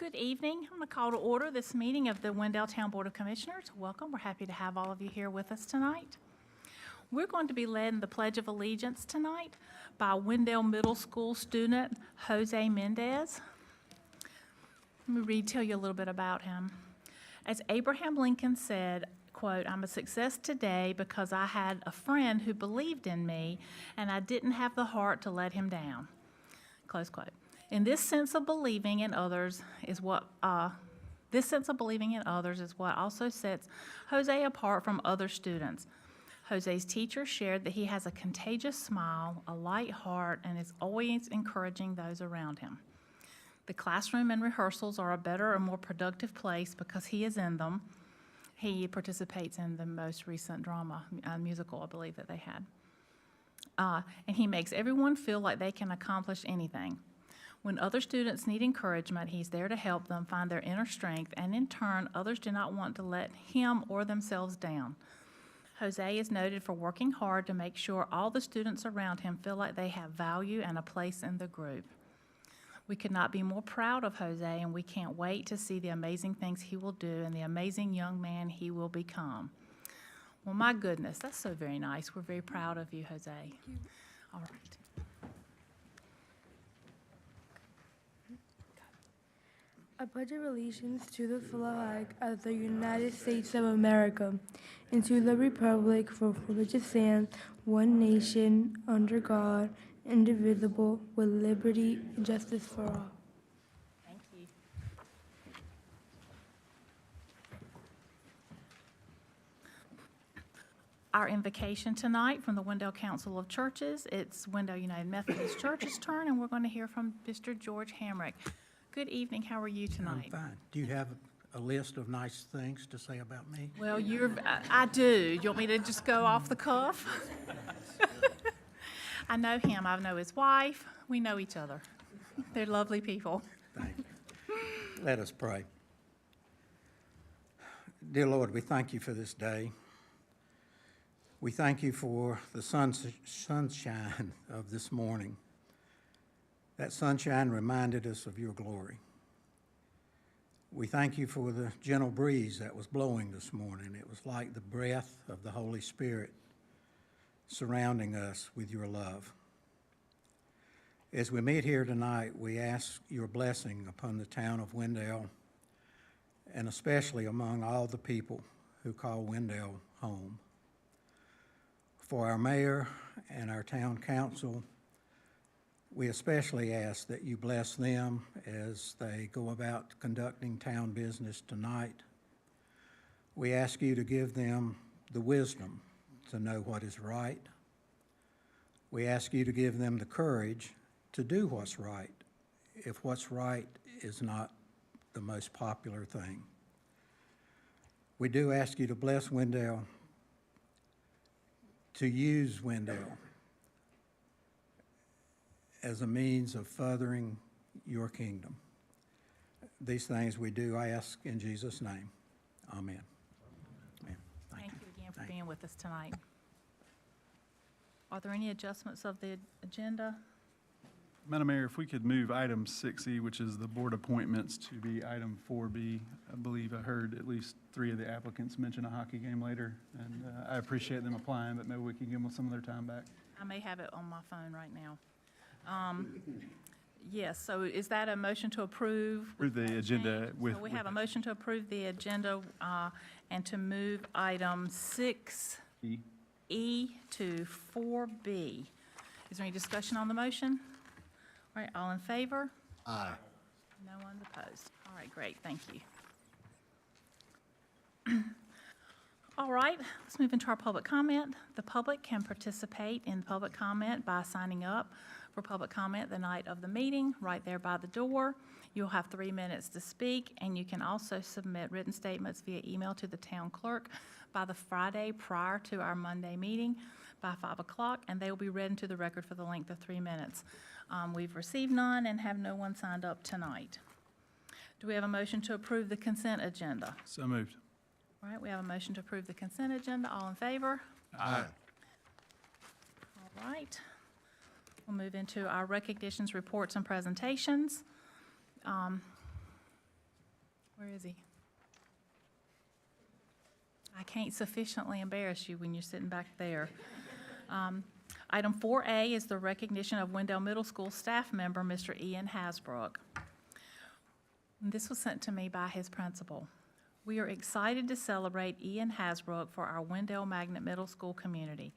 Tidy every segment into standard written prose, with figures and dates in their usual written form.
Good evening. I'm going to call to order this meeting of the Wendell Town Board of Commissioners. Welcome. We're happy to have all of you here with us tonight. We're going to be led in the Pledge of Allegiance tonight by Wendell Middle School student Jose Mendez. Let me tell you a little bit about him. As Abraham Lincoln said, quote, "I'm a success today because I had a friend who believed in me and I didn't have the heart to let him down." Close quote. And this sense of believing in others is what also sets Jose apart from other students. Jose's teacher shared that he has a contagious smile, a light heart, and is always encouraging those around him. The classroom and rehearsals are a better and more productive place because he is in them. He participates in the most recent drama musical, I believe, that they had. And he makes everyone feel like they can accomplish anything. When other students need encouragement, he's there to help them find their inner strength, and in turn, others do not want to let him or themselves down. Jose is noted for working hard to make sure all the students around him feel like they have value and a place in the group. We could not be more proud of Jose, and we can't wait to see the amazing things he will do and the amazing young man he will become. Well, my goodness, that's so very nice. We're very proud of you, Jose. Thank you. All right. I pledge allegiance to the flag of the United States of America and to the republic for which it stands, one nation, under God, indivisible, with liberty and justice for all. Thank you. Our invocation tonight from the Wendell Council of Churches, it's Wendell United Methodist Church's turn, and we're going to hear from Mr. George Hamrick. Good evening. How are you tonight? I'm fine. Do you have a list of nice things to say about me? Well, I do. You want me to just go off the cuff? I know him. I know his wife. We know each other. They're lovely people. Thank you. Let us pray. Dear Lord, we thank you for this day. We thank you for the sunshine of this morning. That sunshine reminded us of your glory. We thank you for the gentle breeze that was blowing this morning. It was like the breath of the Holy Spirit surrounding us with your love. As we meet here tonight, we ask your blessing upon the town of Wendell, and especially among all the people who call Wendell home. For our mayor and our town council, we especially ask that you bless them as they go about conducting town business tonight. We ask you to give them the wisdom to know what is right. We ask you to give them the courage to do what's right, if what's right is not the most popular thing. We do ask you to bless Wendell, to use Wendell as a means of furthering your kingdom. These things we do, I ask in Jesus' name. Amen. Amen. Thank you again for being with us tonight. Are there any adjustments of the agenda? Madam Mayor, if we could move item 6E, which is the board appointments, to be item 4B. I believe I heard at least 3 of the applicants mention a hockey game later, and I appreciate them applying, but maybe we can give them some of their time back. I may have it on my phone right now. Yes, so is that a motion to approve? Approve the agenda change? with. So we have a motion to approve the agenda and to move item 6E to 4B. Is there any discussion on the motion? All right, all in favor? Aye. No one opposed. All right, great, thank you. All right, let's move into our public comment. The public can participate in public comment by signing up for public comment the night of the meeting, right there by the door. You'll have 3 minutes to speak, and you can also submit written statements via email to the town clerk by the Friday prior to our Monday meeting by 5 o'clock, and they will be read into the record for the length of 3 minutes. We've received none and have no one signed up tonight. Do we have a motion to approve the consent agenda? So moved. All right, we have a motion to approve the consent agenda. All in favor? Aye. All right. We'll move into our recognitions, reports, and presentations. Where is he? I can't sufficiently embarrass you when you're sitting back there. Item 4A is the recognition of Wendell Middle School staff member, Mr. Ian Hasbrook. This was sent to me by his principal. We are excited to celebrate Ian Hasbrook for our Wendell Magnet Middle School community.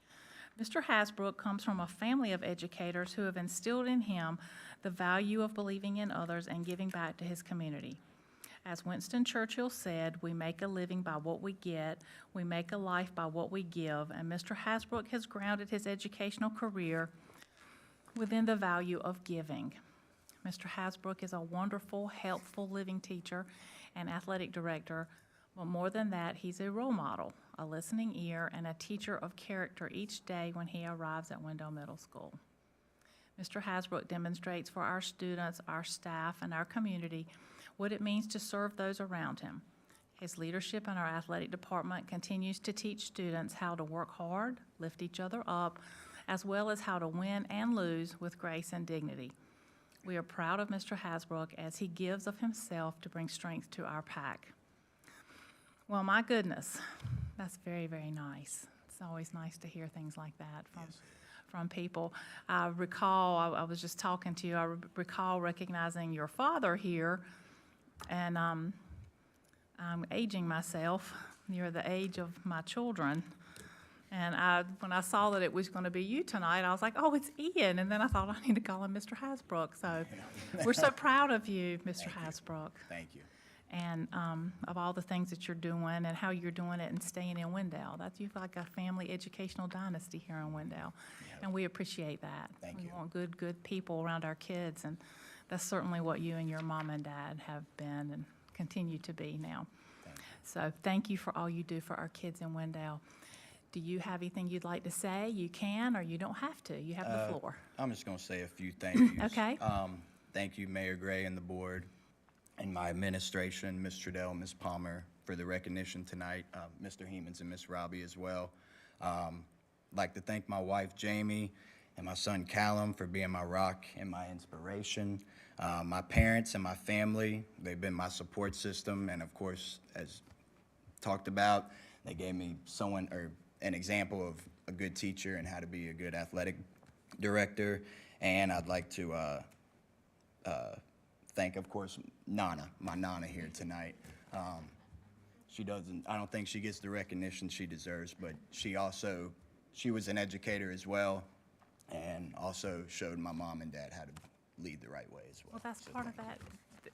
Mr. Hasbrook comes from a family of educators who have instilled in him the value of believing in others and giving back to his community. As Winston Churchill said, we make a living by what we get, we make a life by what we give, and Mr. Hasbrook has grounded his educational career within the value of giving. Mr. Hasbrook is a wonderful, helpful living teacher and athletic director, but more than that, he's a role model, a listening ear, and a teacher of character each day when he arrives at Wendell Middle School. Mr. Hasbrook demonstrates for our students, our staff, and our community what it means to serve those around him. His leadership in our athletic department continues to teach students how to work hard, lift each other up, as well as how to win and lose with grace and dignity. We are proud of Mr. Hasbrook as he gives of himself to bring strength to our pack. Well, my goodness, that's very, very nice. It's always nice to hear things like that from people. I recall, I was just talking to you, I recall recognizing your father here, and I'm aging myself near the age of my children. And when I saw that it was going to be you tonight, I was like, oh, it's Ian. And then I thought, I need to call him Mr. Hasbrook. So we're so proud of you, Mr. Hasbrook. Thank you. And of all the things that you're doing and how you're doing it and staying in Wendell. You've like a family educational dynasty here in Wendell. Yeah. And we appreciate that. Thank We you. want good people around our kids. And that's certainly what you and your mom and dad have been and continue to be now. Thank you. So thank you for all you do for our kids in Wendell. Do you have anything you'd like to say? You can, or you don't have to. You have the floor. I'm just going to say a few thank yous. Okay. Thank you, Mayor Gray and the board, and my administration, Ms. Trudell, Ms. Palmer, for the recognition tonight, Mr. Hemans and Ms. Robbie as well. I'd like to thank my wife, Jamie, and my son, Callum, for being my rock and my inspiration. My parents and my family, they've been my support system, and of course, as talked about, they gave me an example of a good teacher and how to be a good athletic director. And I'd like to thank, of course, Nana, my Nana here tonight. I don't think she gets the recognition she deserves, but she was an educator as well, and also showed my mom and dad how to lead the right way as well. Well, that's So part of thank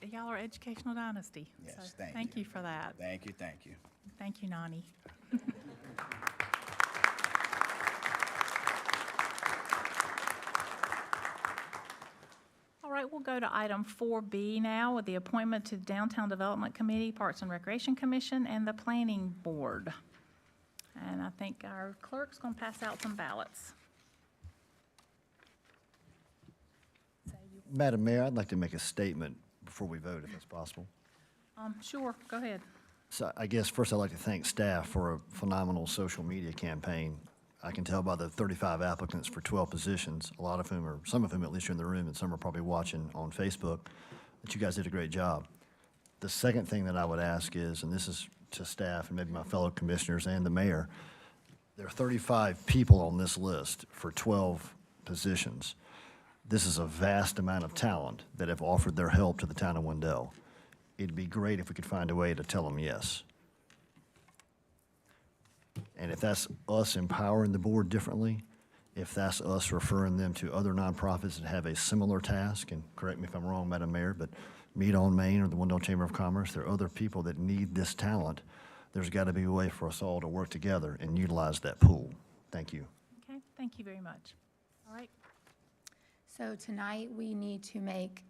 that. Y'all are educational dynasty. Yes, So thank you for that. Thank you, thank you. Thank you, Nani. All right, we'll go to item 4B now with the appointment to Downtown Development Committee, Parks and Recreation Commission, and the Planning Board. And I think our clerk's going to pass out some ballots. Madam Mayor, I'd like to make a statement before we vote, if that's possible. Sure, go ahead. So I guess first I'd like to thank staff for a phenomenal social media campaign. I can tell by the 35 applicants for 12 positions, a lot of whom, or some of whom at least are in the room, and some are probably watching on Facebook, that you guys did a great job. The second thing that I would ask is, and this is to staff and maybe my fellow commissioners and the mayor, there are 35 people on this list for 12 positions. This is a vast amount of talent that have offered their help to the town of Wendell. It'd be great if we could find a way to tell them yes. And if that's us empowering the board differently, if that's us referring them to other nonprofits that have a similar task, and correct me if I'm wrong, Madam Mayor, but Meet on Main or the Wendell Chamber of Commerce, there are other people that need this talent. There's got to be a way for us all to work together and utilize that pool. Thank you. Okay, thank you very much. All right. So tonight, we need to make,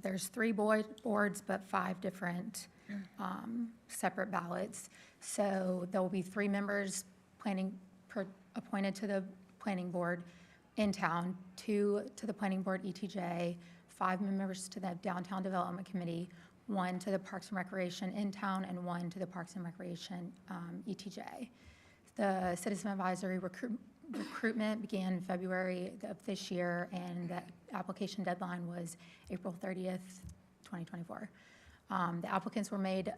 there's 3 boards, but 5 different separate ballots. So there will be 3 members appointed to the planning board in town, 2 to the planning board ETJ, 5 members to the Downtown Development Committee, 1 to the Parks and Recreation in town, and 1 to the Parks and Recreation ETJ. The Citizen Advisory recruitment began in February of this year, and the application deadline was April 30th, 2024. The applicants were made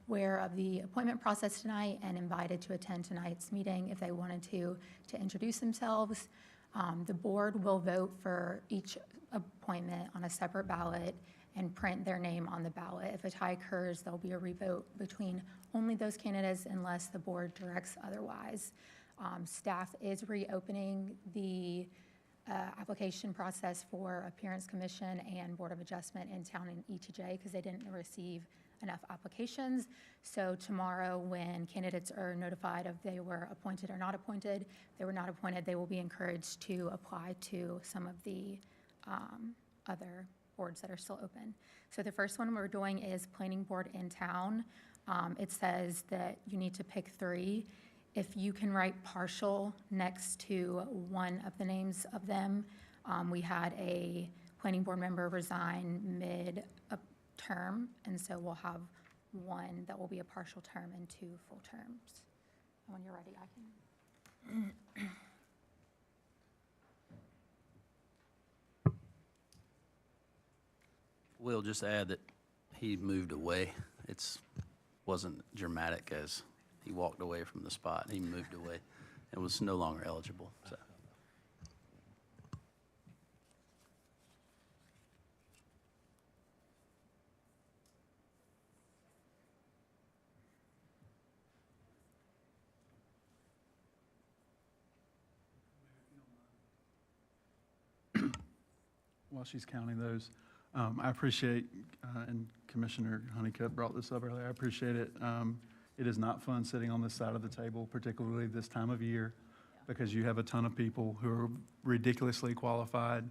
aware of the appointment process tonight and invited to attend tonight's meeting if they wanted to introduce themselves. The board will vote for each appointment on a separate ballot and print their name on the ballot. If a tie occurs, there'll be a revote between only those candidates unless the board directs otherwise. Staff is reopening the application process for Appearance Commission and Board of Adjustment in town in ETJ because they didn't receive enough applications. So tomorrow, when candidates are notified if they were appointed or not appointed, if they were not appointed, they will be encouraged to apply to some of the other boards that are still open. So the first one we're doing is Planning Board in town. It says that you need to pick 3. If you can write partial next to one of the names of them, we had a planning board member resign mid-term, and so we'll have one that will be a partial term and 2 full terms. And when you're ready, I can. We'll just add that he moved away. Wasn't dramatic as he walked away from the spot. He moved away and was no longer eligible, so. While she's counting those, I appreciate, and Commissioner Honeycutt brought this up earlier, I appreciate it. It is not fun sitting on this side of the table, particularly this time of year, because you have a ton of people who are ridiculously qualified.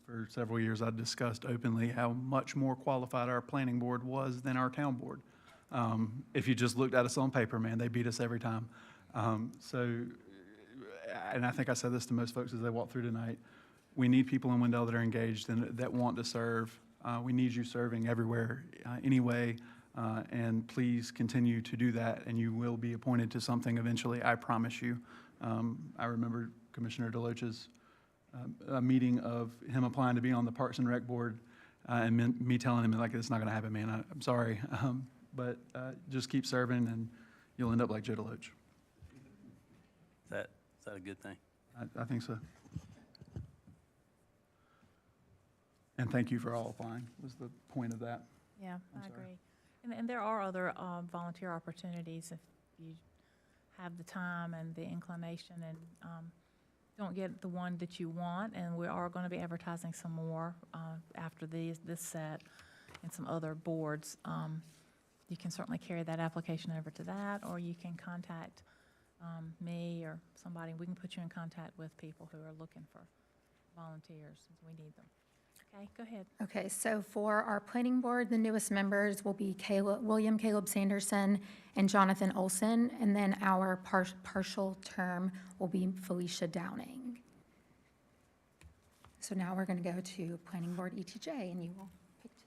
For several years, I discussed openly how much more qualified our planning board was than our town board. If you just looked at us on paper, man, they beat us every time. And I think I said this to most folks as they walk through tonight, we need people in Wendell that are engaged and that want to serve. We need you serving everywhere anyway, and please continue to do that, and you will be appointed to something eventually, I promise you. I remember Commissioner DeLoach's a meeting of him applying to be on the Parks and Rec Board, and me telling him, like, it's not going to happen, man. I'm sorry, but just keep serving, and you'll end up like Joe DeLoach. Is that a good thing? I think so. And thank you for all applying, was the point of that. Yeah, I'm I sorry. agree. And there are other volunteer opportunities if you have the time and the inclination and don't get the one that you want. And we are going to be advertising some more after this set and some other boards. You can certainly carry that application over to that, or you can contact me or somebody. We can put you in contact with people who are looking for volunteers. We need them. Okay, go ahead. Okay, so for our planning board, the newest members will be William Caleb Sanderson and Jonathan Olson, and then our partial term will be Felicia Downing. So now we're going to go to planning board ETJ, and you will pick 2.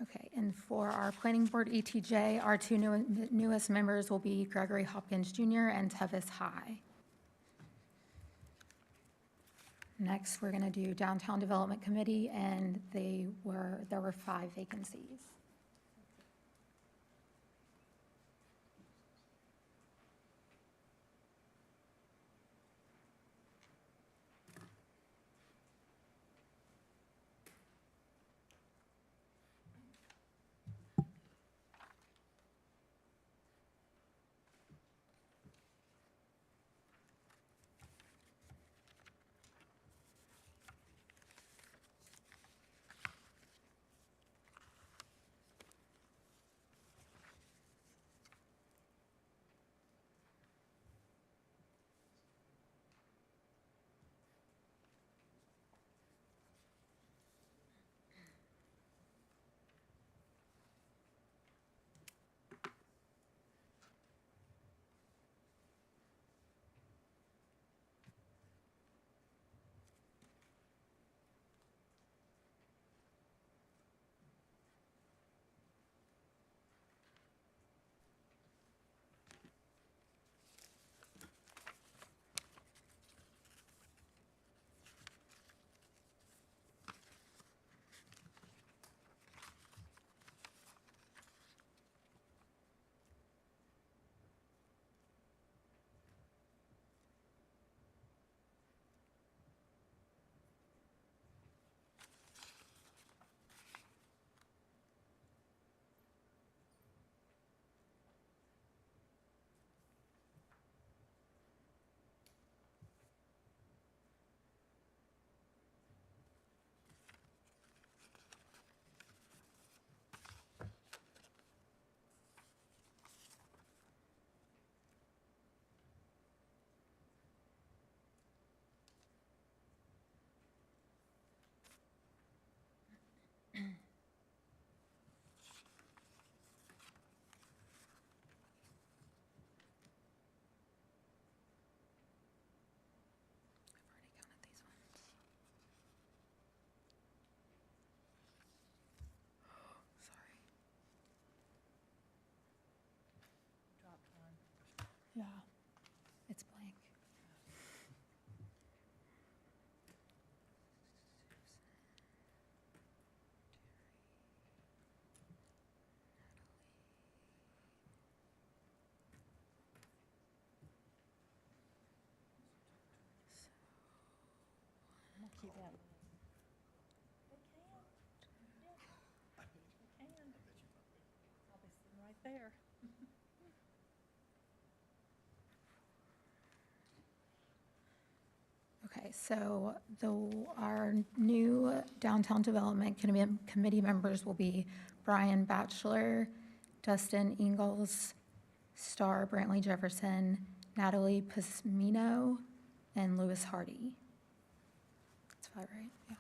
Okay, and for our planning board ETJ, our 2 newest members will be Gregory Hopkins Jr. and Tevis High. Next, we're going to do Downtown Development Committee, and there were 5 vacancies. Yeah, it's blank. I'm gonna keep that. They can. Yeah, they can. I'll be sitting right there. Okay, so our new downtown development committee members will be Brian Batchelor, Dustin Ingalls, Star Brantley Jefferson, Natalie Pasmino, and Louis Hardy. That's 5, right? Yeah.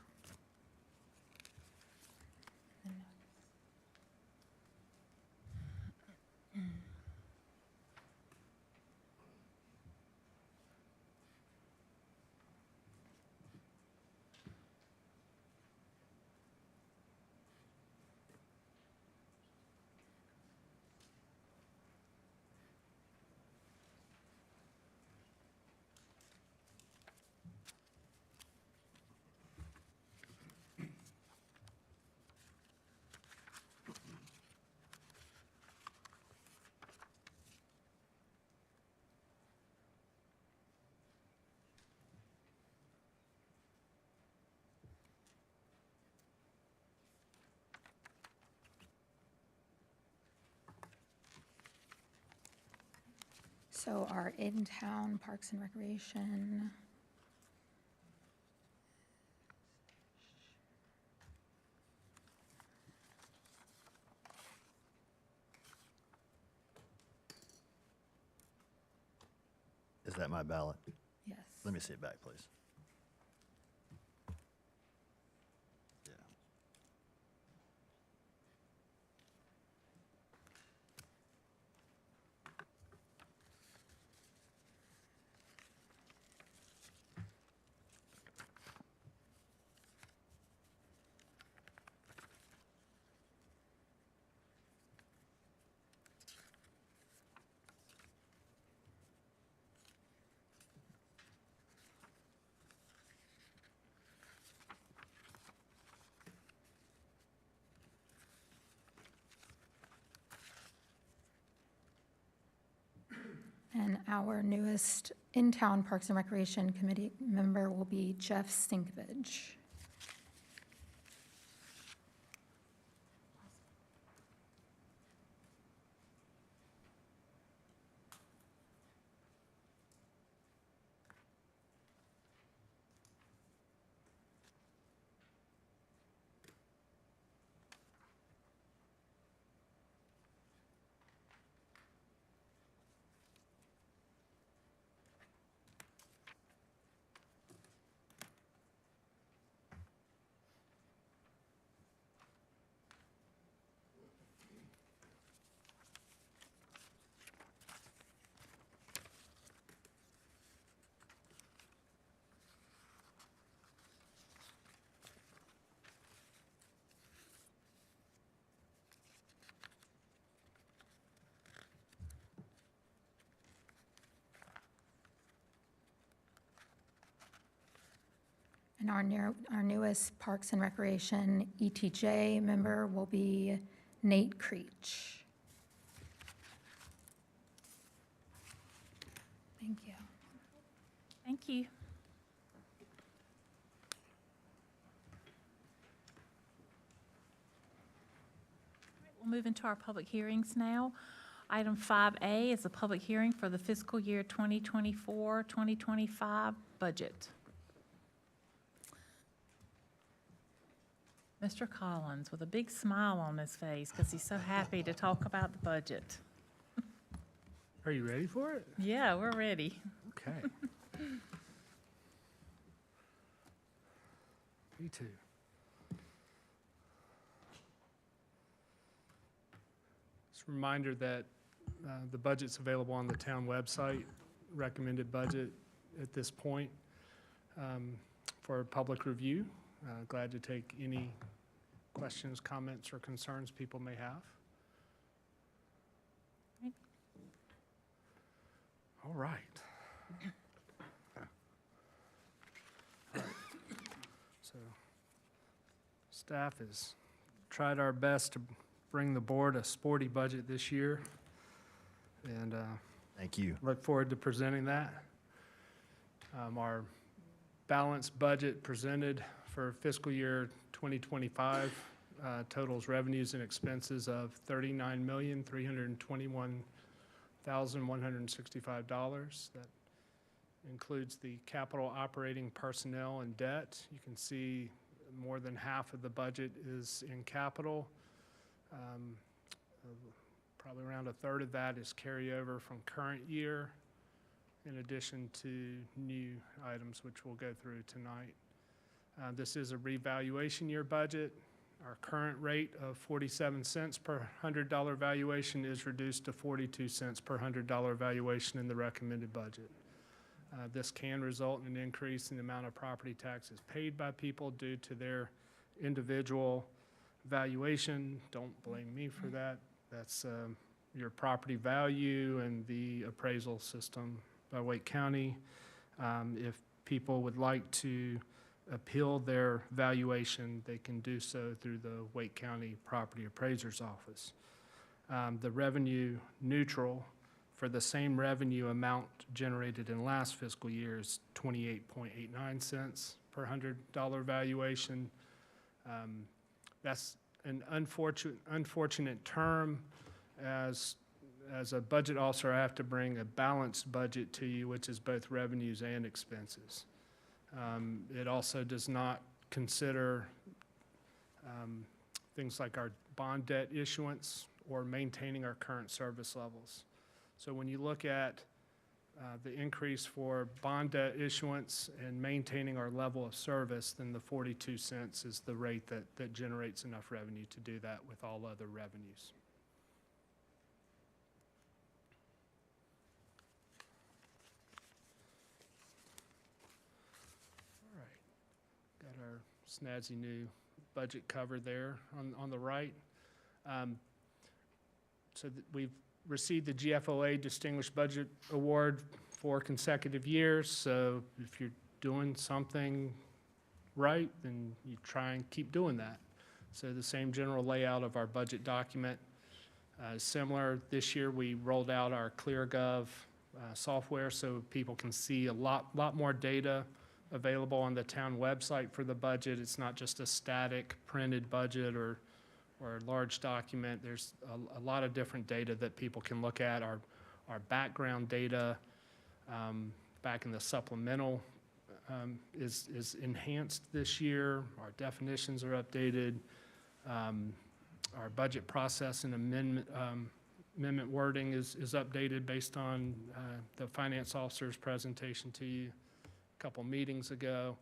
So our in-town Parks and Recreation. Is that my ballot? Yes. Let me see it back, please. Yeah. And our newest in-town Parks and Recreation Committee member will be Jeff Sinkovich. And our newest Parks and Recreation ETJ member will be Nate Creech. Thank you. Thank you. All right, we'll move into our public hearings now. Item 5A is a public hearing for the fiscal year 2024-2025 budget. Mr. Collins with a big smile on his face because he's so happy to talk about the budget. Are you ready for it? Yeah, we're ready. Okay. Me too. Just a reminder that the budget's available on the town website, recommended budget at this point for public review. Glad to take any questions, comments, or concerns people may have. All right. So, staff has tried our best to bring the board a sporty budget this year, and Thank you. look forward to presenting that. Our balanced budget presented for fiscal year 2025 totals revenues and expenses of $39,321,165. That includes the capital operating personnel and debt. You can see more than half of the budget is in capital. Probably around a third of that is carryover from current year, in addition to new items which we'll go through tonight. This is a revaluation year budget. Our current rate of 47 cents per $100 valuation is reduced to 42 cents per $100 valuation in the recommended budget. This can result in an increase in the amount of property taxes paid by people due to their individual valuation. Don't blame me for that. That's your property value and the appraisal system by Wake County. If people would like to appeal their valuation, they can do so through the Wake County Property Appraiser's Office. The revenue neutral for the same revenue amount generated in last fiscal year is 28.89 cents per $100 valuation. That's an unfortunate term. As a budget officer, I have to bring a balanced budget to you, which is both revenues and expenses. It also does not consider things like our bond debt issuance or maintaining our current service levels. So when you look at the increase for bond debt issuance and maintaining our level of service, then the 42 cents is the rate that generates enough revenue to do that with all other revenues. All right, got our snazzy new budget cover there on the right. We've received the GFOA Distinguished Budget Award 4 consecutive years, so if you're doing something right, then you try and keep doing that. So the same general layout of our budget document is similar. This year we rolled out our ClearGov software so people can see a lot more data available on the town website for the budget. It's not just a static printed budget or a large document. There's a lot of different data that people can look at. Our background data back in the supplemental is enhanced this year. Our definitions are updated. Our budget process and amendment wording is updated based on the finance officer's presentation to you a couple meetings ago.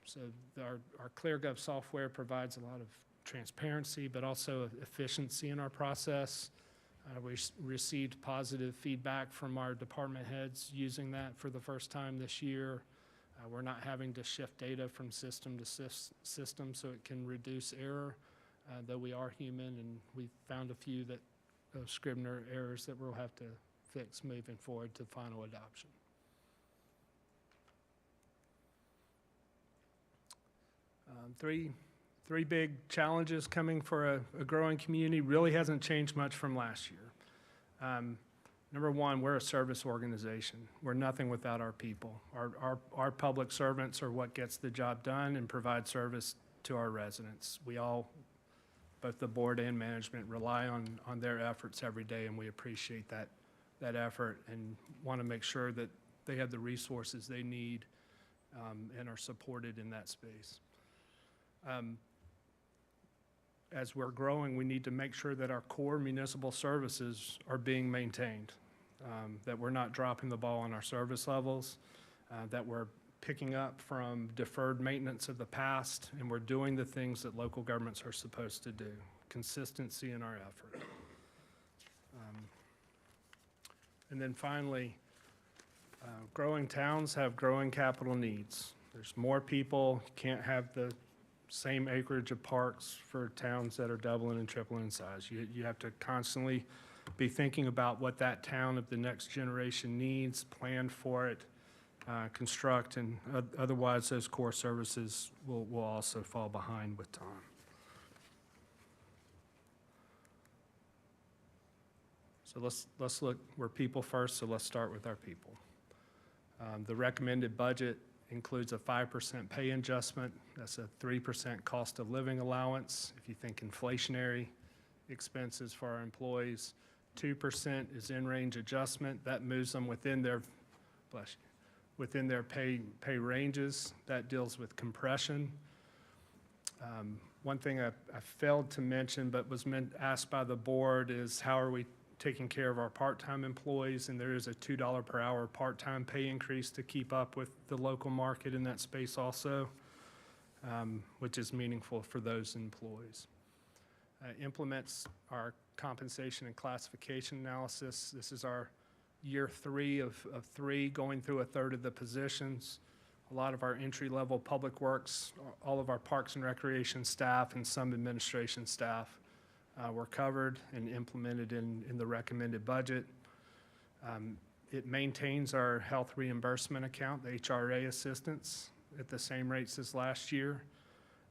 So our ClearGov software provides a lot of transparency, but also efficiency in our process. We received positive feedback from our department heads using that for the first time this year. We're not having to shift data from system to system, so it can reduce error, though we are human, and we found a few Scribner errors that we'll have to fix moving forward to final adoption. Three big challenges coming for a growing community. Really hasn't changed much from last year. Number one, we're a service organization. We're nothing without our people. Our public servants are what gets the job done and provide service to our residents. We all, both the board and management, rely on their efforts every day, and we appreciate that effort and want to make sure that they have the resources they need and are supported in that space. As we're growing, we need to make sure that our core municipal services are being maintained, that we're not dropping the ball on our service levels, that we're picking up from deferred maintenance of the past, and we're doing the things that local governments are supposed to do. Consistency in our effort. And then finally, growing towns have growing capital needs. There's more people, you can't have the same acreage of parks for towns that are doubling and tripling in size. You have to constantly be thinking about what that town of the next generation needs, plan for it, construct, and otherwise those core services will also fall behind with time. So let's look, we're people first, so let's start with our people. The recommended budget includes a 5% pay adjustment. That's a 3% cost of living allowance. If you think inflationary expenses for our employees, 2% is in-range adjustment. That moves them within their, within their pay ranges. That deals with compression. One thing I failed to mention but was asked by the board is how are we taking care of our part-time employees, and there is a $2 per hour part-time pay increase to keep up with the local market in that space also, which is meaningful for those employees. Implements our compensation and classification analysis. This is our year 3 of 3, going through a third of the positions. A lot of our entry-level public works, all of our parks and recreation staff, and some administration staff were covered and implemented in the recommended budget. It maintains our health reimbursement account, the HRA assistance, at the same rates as last year.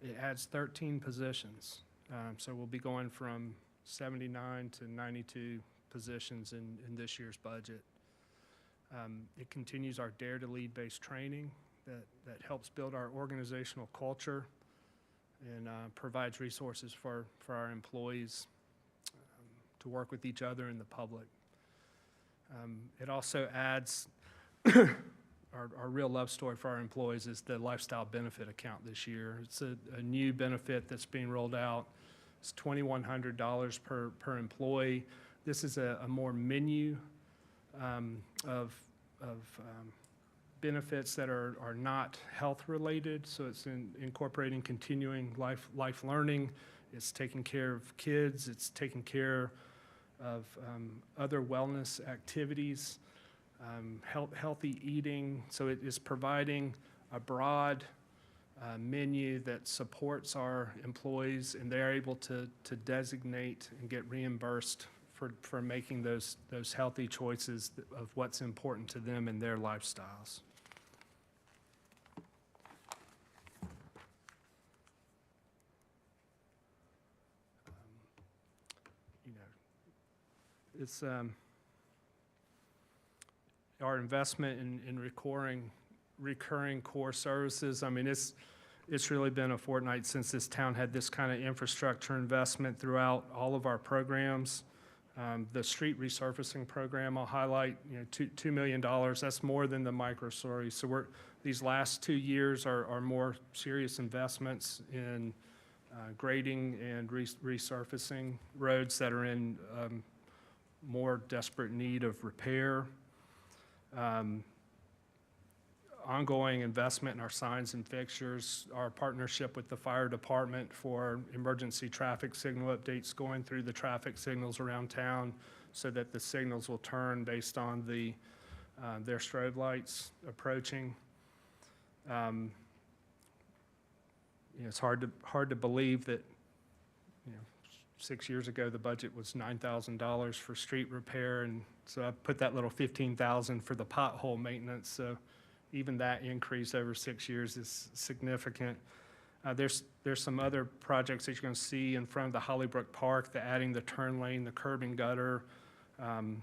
It adds 13 positions. So we'll be going from 79 to 92 positions in this year's budget. It continues our Dare to Lead based training that helps build our organizational culture and provides resources for our employees to work with each other and the public. It also adds, our real love story for our employees is the lifestyle benefit account this year. It's a new benefit that's being rolled out. It's $2,100 per employee. This is a more menu of benefits that are not health related. So it's incorporating continuing life learning. It's taking care of kids. It's taking care of other wellness activities, healthy eating. So it is providing a broad menu that supports our employees, and they're able to designate and get reimbursed for making those healthy choices of what's important to them in their lifestyles. It's our investment in recurring core services. I mean, it's really been a fortnight since this town had this kind of infrastructure investment throughout all of our programs. The street resurfacing program, I'll highlight, $2 million. That's more than the microstory. So these last 2 years are more serious investments in grading and resurfacing roads that are in more desperate need of repair. Ongoing investment in our signs and fixtures, our partnership with the fire department for emergency traffic signal updates going through the traffic signals around town so that the signals will turn based on their strobe lights approaching. It's hard to believe that 6 years ago the budget was $9,000 for street repair, and so I put that little $15,000 for the pothole maintenance. So even that increase over 6 years is significant. There's some other projects that you're going to see in front of the Hollybrook Park, adding the turn lane, the curb and gutter, and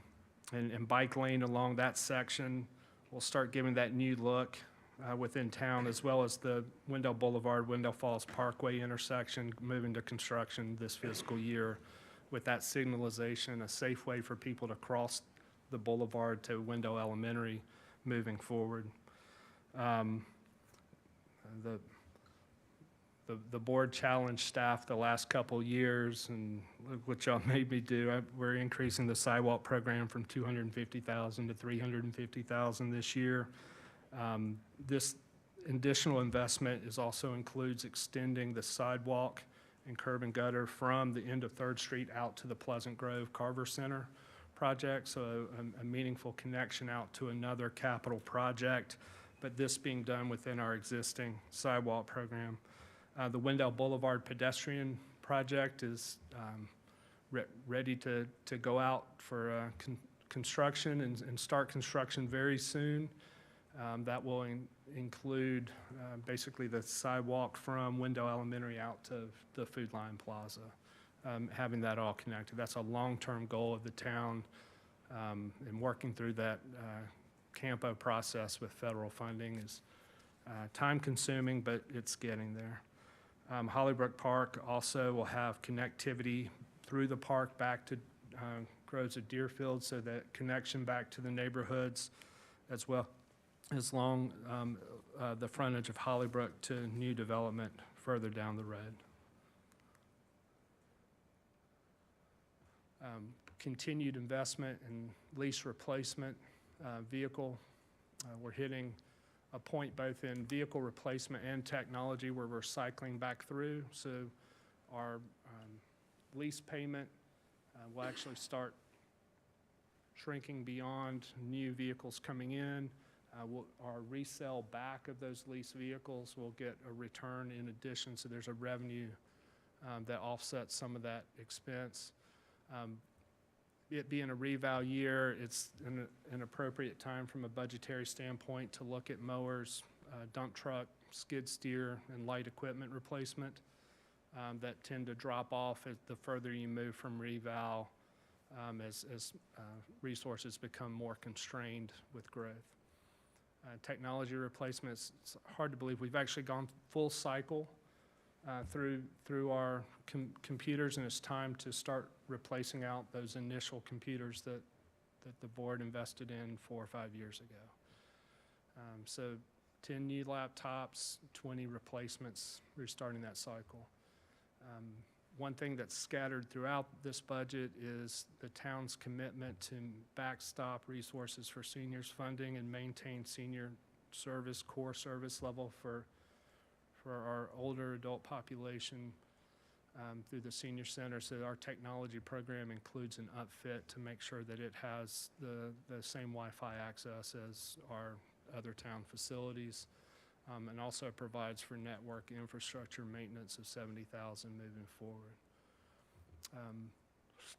bike lane along that section. We'll start giving that new look within town, as well as the Wendell Boulevard, Wendell Falls Parkway intersection moving to construction this fiscal year with that signalization, a safe way for people to cross the boulevard to Wendell Elementary moving forward. The board challenged staff the last couple years, and look what y'all made me do. We're increasing the sidewalk program from $250,000 to $350,000 this year. This additional investment also includes extending the sidewalk and curb and gutter from the end of 3rd Street out to the Pleasant Grove Carver Center project, so a meaningful connection out to another capital project, but this being done within our existing sidewalk program. The Wendell Boulevard pedestrian project is ready to go out for construction and start construction very soon. That will include basically the sidewalk from Wendell Elementary out to the Food Line Plaza, having that all connected. That's a long-term goal of the town, and working through that CAMPO process with federal funding is time-consuming, but it's getting there. Hollybrook Park also will have connectivity through the park back to Groves of Deerfield, so that connection back to the neighborhoods as well as long the frontage of Hollybrook to new development further down the road. Continued investment in lease replacement vehicle. We're hitting a point both in vehicle replacement and technology where we're cycling back through. So our lease payment will actually start shrinking beyond new vehicles coming in. Our resale back of those leased vehicles will get a return in addition, so there's a revenue that offsets some of that expense. It being a reval year, it's an appropriate time from a budgetary standpoint to look at mowers, dump truck, skid steer, and light equipment replacement that tend to drop off the further you move from reval as resources become more constrained with growth. Technology replacements, it's hard to believe we've actually gone full cycle through our computers, and it's time to start replacing out those initial computers that the board invested in 4 or 5 years ago. So 10 new laptops, 20 replacements, we're starting that cycle. One thing that's scattered throughout this budget is the town's commitment to backstop resources for seniors funding and maintain senior service, core service level for our older adult population through the senior center. So our technology program includes an upfit to make sure that it has the same Wi-Fi access as our other town facilities. And also provides for network infrastructure maintenance of $70,000 moving forward.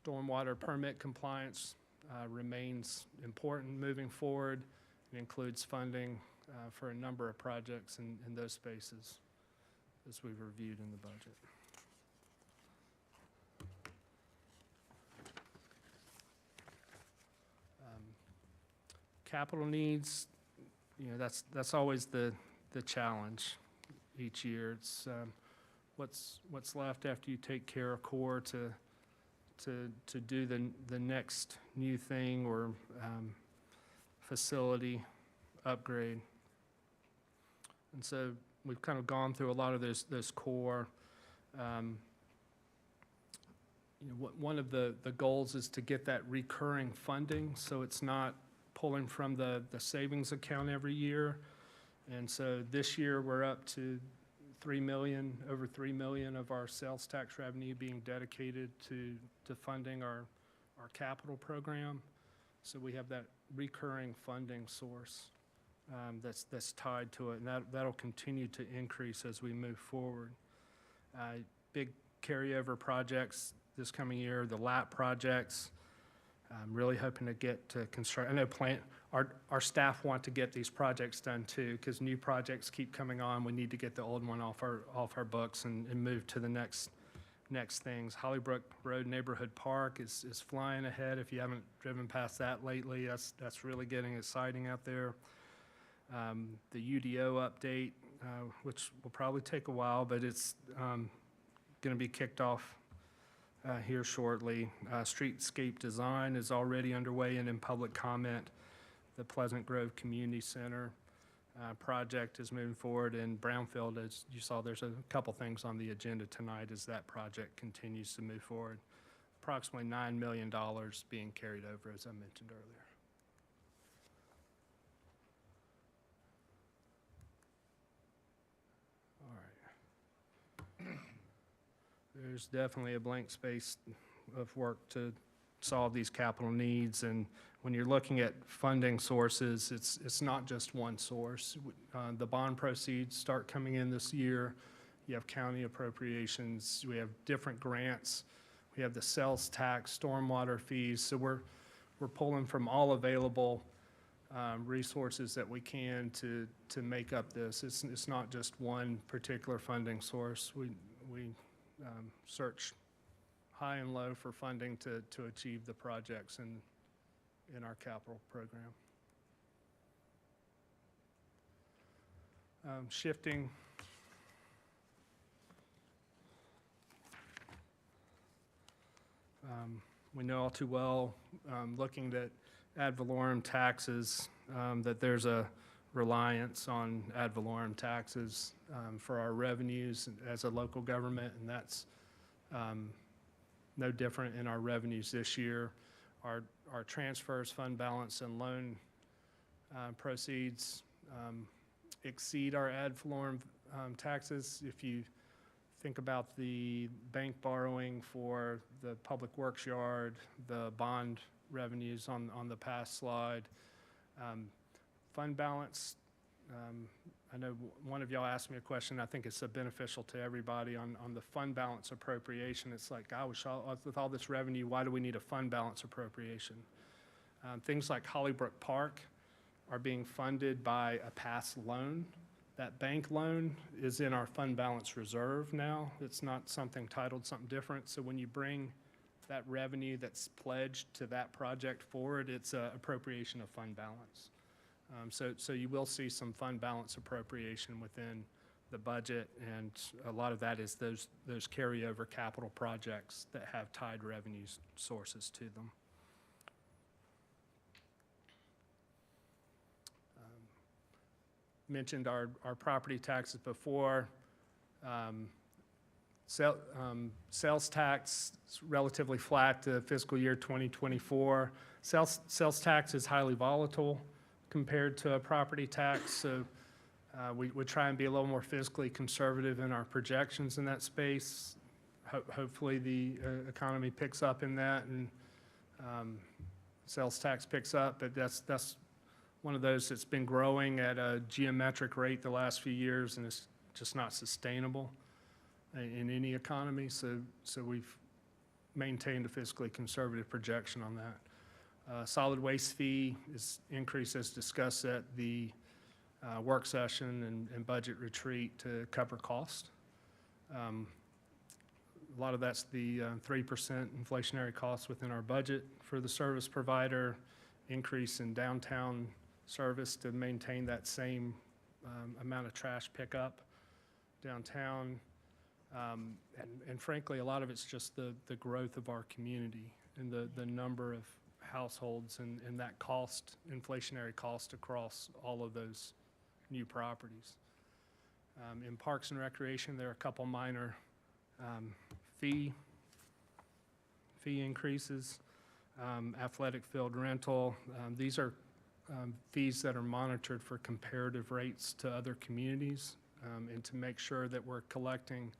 Stormwater permit compliance remains important moving forward. It includes funding for a number of projects in those spaces as we've reviewed in the budget. Capital needs, that's always the challenge each year. It's what's left after you take care of core to do the next new thing or facility upgrade. And so we've kind of gone through a lot of those core. One of the goals is to get that recurring funding, so it's not pulling from the savings account every year. And so this year, we're up to $3 million, over $3 million of our sales tax revenue being dedicated to funding our capital program. So we have that recurring funding source that's tied to it, and that'll continue to increase as we move forward. Big carryover projects this coming year, the LAP projects. I'm really hoping to get to construct. I know our staff want to get these projects done too, because new projects keep coming on. We need to get the old one off our books and move to the next things. Hollybrook Road Neighborhood Park is flying ahead. If you haven't driven past that lately, that's really getting exciting out there. The UDO update, which will probably take a while, but it's going to be kicked off here shortly. Streetscape design is already underway and in public comment. The Pleasant Grove Community Center project is moving forward, and Brownfield, as you saw, there's a couple things on the agenda tonight as that project continues to move forward. Approximately $9 million being carried over, as I mentioned earlier. All right. There's definitely a blank space of work to solve these capital needs, and when you're looking at funding sources, it's not just one source. The bond proceeds start coming in this year. You have county appropriations. We have different grants. We have the sales tax, stormwater fees, so we're pulling from all available resources that we can to make up this. It's not just one particular funding source. We search high and low for funding to achieve the projects in our capital program. Shifting. We know all too well, looking at ad valorem taxes, that there's a reliance on ad valorem taxes for our revenues as a local government, and that's no different in our revenues this year. Our transfers, fund balance, and loan proceeds exceed our ad valorem taxes. If you think about the bank borrowing for the public works yard, the bond revenues on the past slide. Fund balance, I know one of y'all asked me a question. I think it's beneficial to everybody on the fund balance appropriation. It's like, with all this revenue, why do we need a fund balance appropriation? Things like Hollybrook Park are being funded by a past loan. That bank loan is in our fund balance reserve now. It's not something titled something different. So when you bring that revenue that's pledged to that project forward, it's an appropriation of fund balance. So you will see some fund balance appropriation within the budget, and a lot of that is those carryover capital projects that have tied revenue sources to them. Mentioned our property taxes before. Sales tax is relatively flat to fiscal year 2024. Sales tax is highly volatile compared to a property tax, so we try and be a little more fiscally conservative in our projections in that space. Hopefully the economy picks up in that, and sales tax picks up, but that's one of those that's been growing at a geometric rate the last few years, and it's just not sustainable in any economy. So we've maintained a fiscally conservative projection on that. Solid waste fee is increased as discussed at the work session and budget retreat to cover cost. A lot of that's the 3% inflationary costs within our budget for the service provider, increase in downtown service to maintain that same amount of trash pickup downtown. And frankly, a lot of it's just the growth of our community and the number of households and that cost, inflationary cost across all of those new properties. In Parks and Recreation, there are a couple minor fee increases. Athletic field rental, these are fees that are monitored for comparative rates to other communities, and to make sure that we're collecting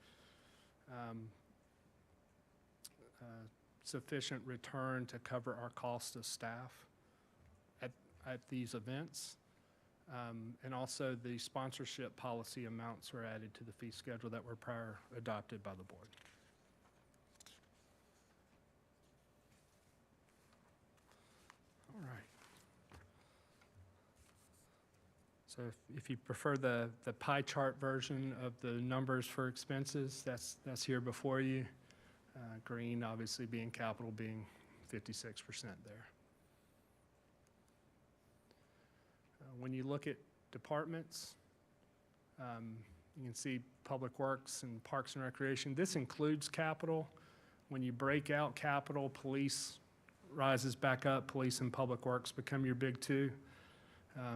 sufficient return to cover our cost of staff at these events. And also the sponsorship policy amounts were added to the fee schedule that were prior adopted by the board. All right. So if you prefer the pie chart version of the numbers for expenses, that's here before you. Green obviously being capital, being 56% there. When you look at departments, you can see Public Works and Parks and Recreation. This includes capital. When you break out capital, police rises back up. Police and Public Works become your big two.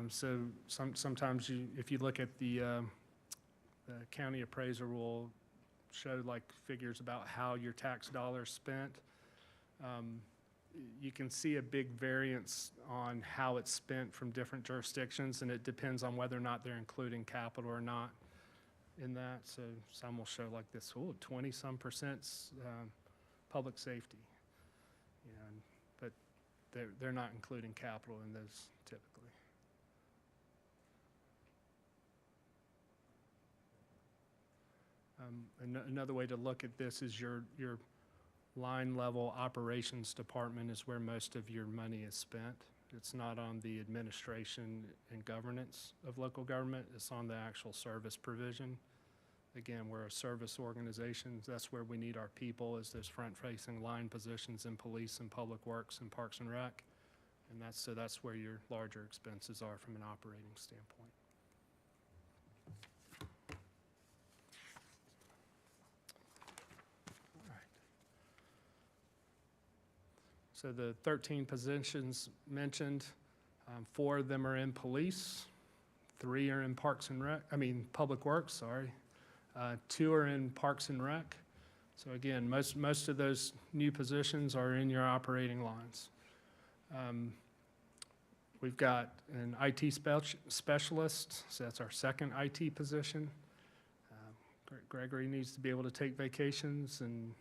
So sometimes if you look at the county appraiser will show like figures about how your tax dollars spent. You can see a big variance on how it's spent from different jurisdictions, and it depends on whether or not they're including capital or not in that. So some will show like this, 20-some% public safety, but they're not including capital in those typically. Another way to look at this is your line level operations department is where most of your money is spent. It's not on the administration and governance of local government, it's on the actual service provision. Again, we're a service organization, that's where we need our people, is those front-facing line positions in police and public works and parks and rec. And that's where your larger expenses are from an operating standpoint. All right. So the 13 positions mentioned, 4 of them are in police, 3 are in public works, sorry. 2 are in Parks and Rec. So again, most of those new positions are in your operating lines. We've got an IT specialist, so that's our second IT position. Gregory needs to be able to take vacations and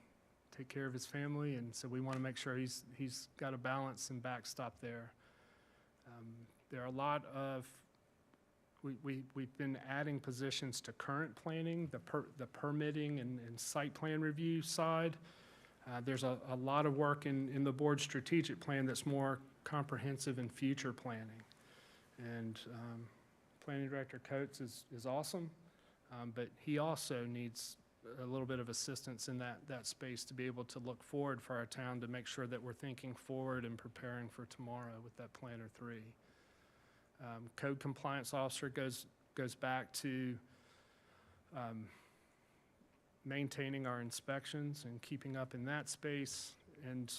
take care of his family, and so we want to make sure he's got a balance and backstop there. There are a lot of We've been adding positions to current planning, the permitting and site plan review side. There's a lot of work in the board's strategic plan that's more comprehensive in future planning. And Planning Director Coates is awesome, but he also needs a little bit of assistance in that space to be able to look forward for our town, to make sure that we're thinking forward and preparing for tomorrow with that Planner 3. Code compliance officer goes back to maintaining our inspections and keeping up in that space, and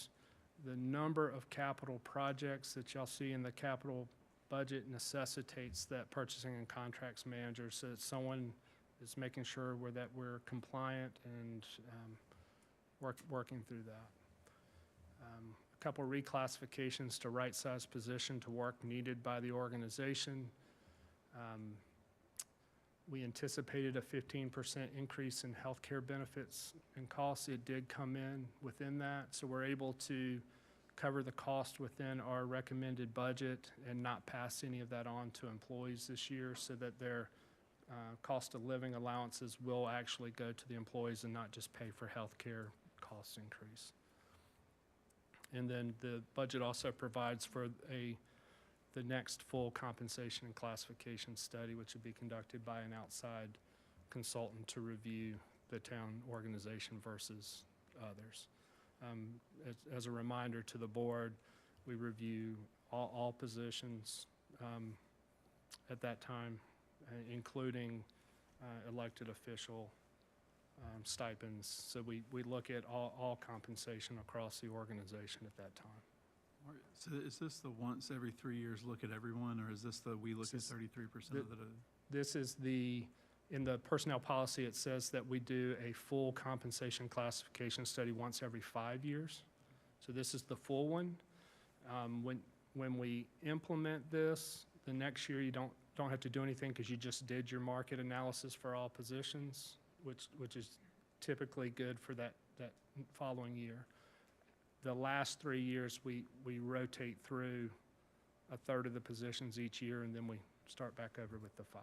the number of capital projects that y'all see in the capital budget necessitates that purchasing and contracts manager, so that someone is making sure we're compliant and working through that. A couple reclassifications to right-size position to work needed by the organization. We anticipated a 15% increase in healthcare benefits and costs. It did come in within that, so we're able to cover the cost within our recommended budget and not pass any of that on to employees this year, so that their cost of living allowances will actually go to the employees and not just pay for healthcare cost increase. And then the budget also provides for the next full compensation and classification study, which will be conducted by an outside consultant to review the town organization versus others. As a reminder to the board, we review all positions at that time, including elected official stipends. So we look at all compensation across the organization at that time. So is this the once every 3 years look at everyone, or is this we look at 33% of the? This is in the personnel policy, it says that we do a full compensation classification study once every 5 years. So this is the full one. When we implement this, the next year you don't have to do anything, because you just did your market analysis for all positions, which is typically good for that following year. The last 3 years, we rotate through a third of the positions each year, and then we start back over with the 5.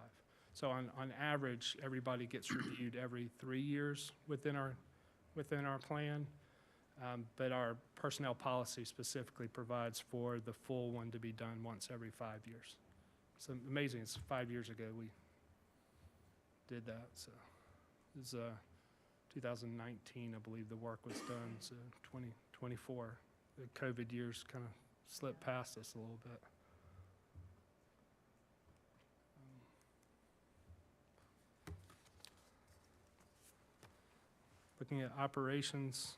So on average, everybody gets reviewed every 3 years within our plan, but our personnel policy specifically provides for the full one to be done once every 5 years. It's amazing. It's 5 years ago we did that. So it was 2019, I believe the work was done. So 2024, the COVID years kind of slipped past us a little bit. Looking at operations,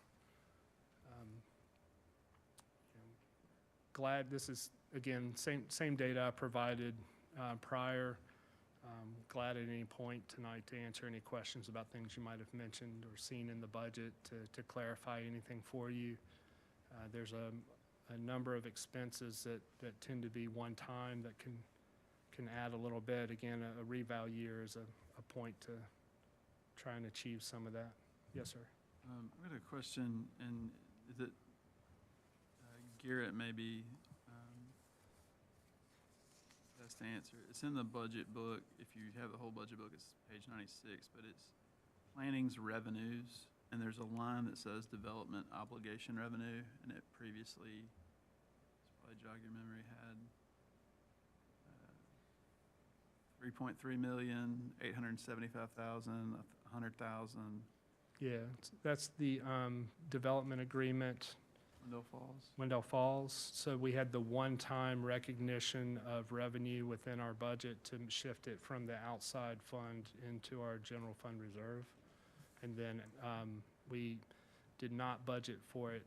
glad this is, again, same data I provided prior. Glad at any point tonight to answer any questions about things you might have mentioned or seen in the budget to clarify anything for you. There's a number of expenses that tend to be one time that can add a little bit. Again, a reval year is a point to try and achieve some of that. Yes, sir. I've got a question, and that Garrett maybe best to answer. It's in the budget book. If you have the whole budget book, it's page 96, but it's planning's revenues. and there's a line that says development obligation revenue, and it previously, it's probably jog your memory, had 3.3 million, 875,000, 100,000, Yeah, that's the development agreement, Wendell Falls. Wendell Falls. So we had the one-time recognition of revenue within our budget to shift it from the outside fund into our general fund reserve. And then we did not budget for it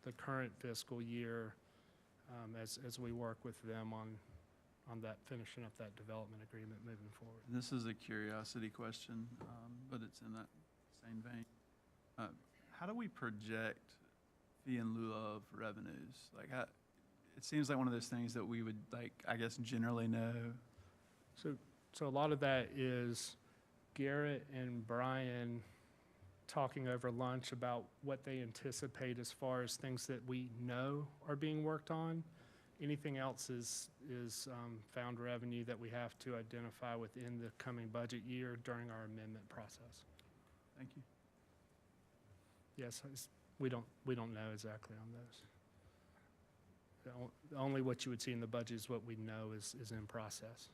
the current fiscal year as we work with them on that, finishing up that development agreement moving forward. This is a curiosity question, but it's in that same vein. How do we project fee in lieu of revenues? Like, it seems like one of those things that we would, like, I guess, generally know. So a lot of that is Garrett and Brian talking over lunch about what they anticipate as far as things that we know are being worked on. Anything else is found revenue that we have to identify within the coming budget year during our amendment process. Thank you. Yes, we don't know exactly on those. Only what you would see in the budget is what we know is in process.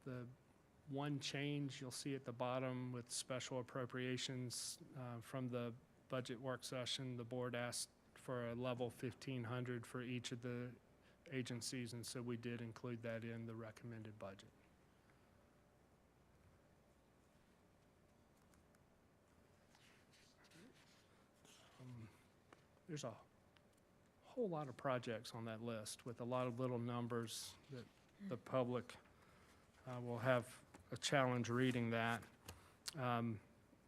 The one change you'll see at the bottom with special appropriations from the budget work session, the board asked for a level 1,500 for each of the agencies, and so we did include that in the recommended budget. There's a whole lot of projects on that list with a lot of little numbers that the public will have a challenge reading that.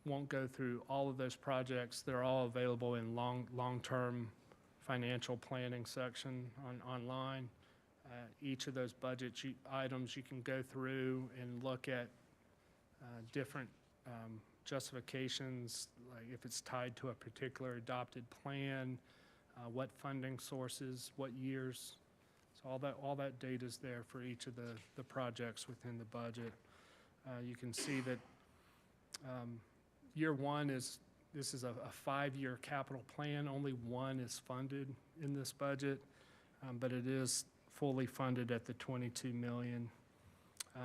Won't go through all of those projects. They're all available in long-term financial planning section online. Each of those budget items you can go through and look at different justifications, like if it's tied to a particular adopted plan, what funding sources, what years. So all that data is there for each of the projects within the budget. You can see that year one is, this is a 5-year capital plan. Only one is funded in this budget, but it is fully funded at the 22 million.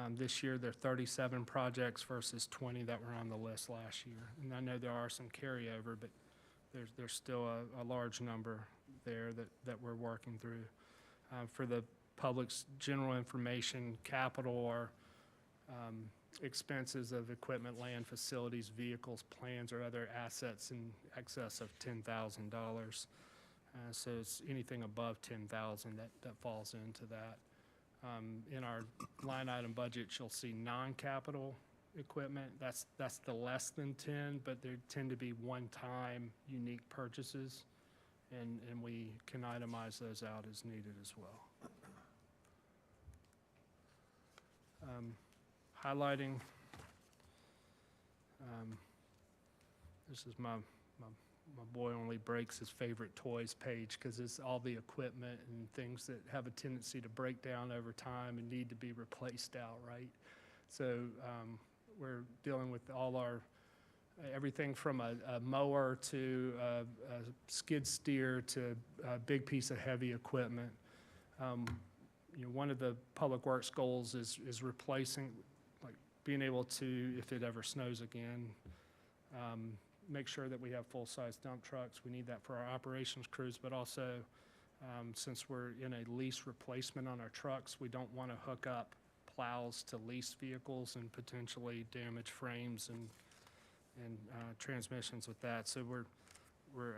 This year, there are 37 projects versus 20 that were on the list last year. And I know there are some carryover, but there's still a large number there that we're working through. For the public's general information, capital or expenses of equipment, land, facilities, vehicles, plans, or other assets in excess of $10,000. So it's anything above 10,000 that falls into that. In our line item budget, you'll see non-capital equipment. That's the less than 10, but there tend to be one-time unique purchases, and we can itemize those out as needed as well. Highlighting, this is my boy only breaks his favorite toys page, because it's all the equipment and things that have a tendency to break down over time and need to be replaced outright. So we're dealing with all our, everything from a mower to a skid steer to a big piece of heavy equipment. One of the public works goals is replacing, like being able to, if it ever snows again, make sure that we have full-size dump trucks. We need that for our operations crews, but also since we're in a lease replacement on our trucks, we don't want to hook up plows to lease vehicles and potentially damage frames and transmissions with that. So we're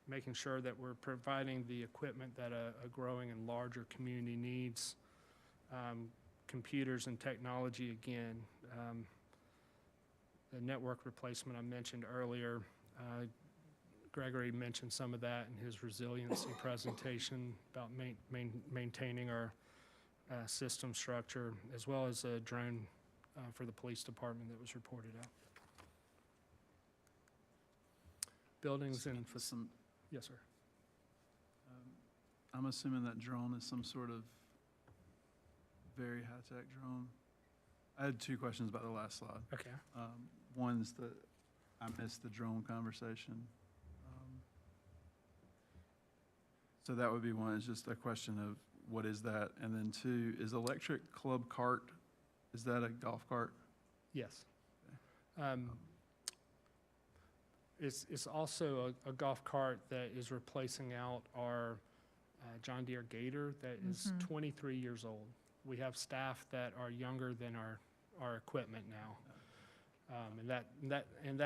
making sure that we're providing the equipment that a growing and larger community needs. Computers and technology, again, the network replacement I mentioned earlier, Gregory mentioned some of that in his resiliency presentation about maintaining our system structure, as well as a drone for the police department that was reported out. Buildings and, yes, sir. I'm assuming that drone is some sort of very high-tech drone. I had two questions about the last slide. Okay. One's that I missed the drone conversation. So that would be one, is just a question of what is that? And then two, is electric club cart, is that a golf cart? Yes. It's also a golf cart that is replacing out our John Deere Gator that is 23 years old. We have staff that are younger than our equipment now.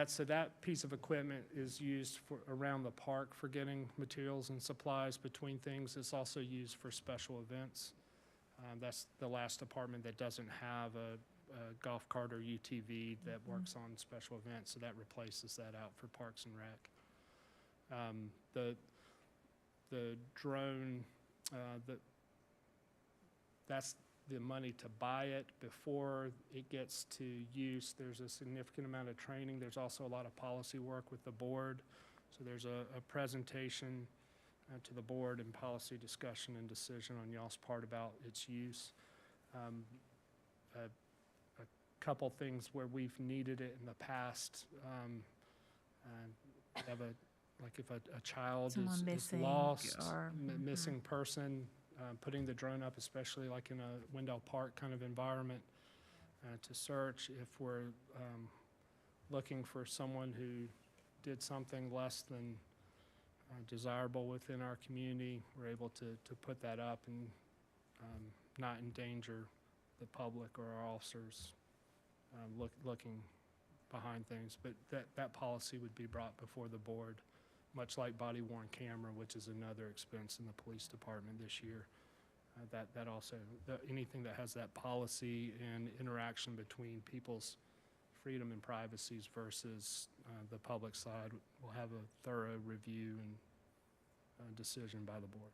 So that piece of equipment is used for around the park for getting materials and supplies between things. It's also used for special events. That's the last department that doesn't have a golf cart or UTV that works on special events, so that replaces that out for Parks and Rec. The drone, that's the money to buy it before it gets to use. There's a significant amount of training. There's also a lot of policy work with the board. So there's a presentation to the board and policy discussion and decision on y'all's part about its use. A couple things where we've needed it in the past. Have if a child Someone is missing lost, or- missing person, putting the drone up, especially like in a Wendell Park kind of environment, to search. If we're looking for someone who did something less than desirable within our community, we're able to put that up and not endanger the public or our officers looking behind things. But that policy would be brought before the board, much like body-worn camera, which is another expense in the police department this year. That also, anything that has that policy and interaction between people's freedom and privacies versus the public side will have a thorough review and decision by the board.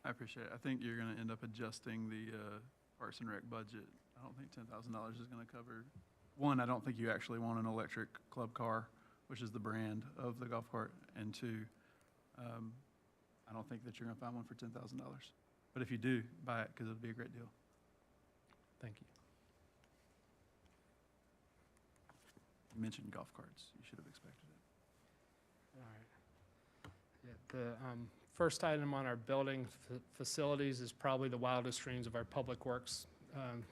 I appreciate it. I think you're gonna end up adjusting the Parks and Rec budget. I don't think $10,000 is gonna cover. One, I don't think you actually want an electric club car, which is the brand of the golf cart. And two, I don't think that you're gonna find one for $10,000. But if you do, buy it, because it'll be a great deal. Thank you. You mentioned golf carts. You should have expected it. All right. Yeah, the first item on our building facilities is probably the wildest dreams of our Public Works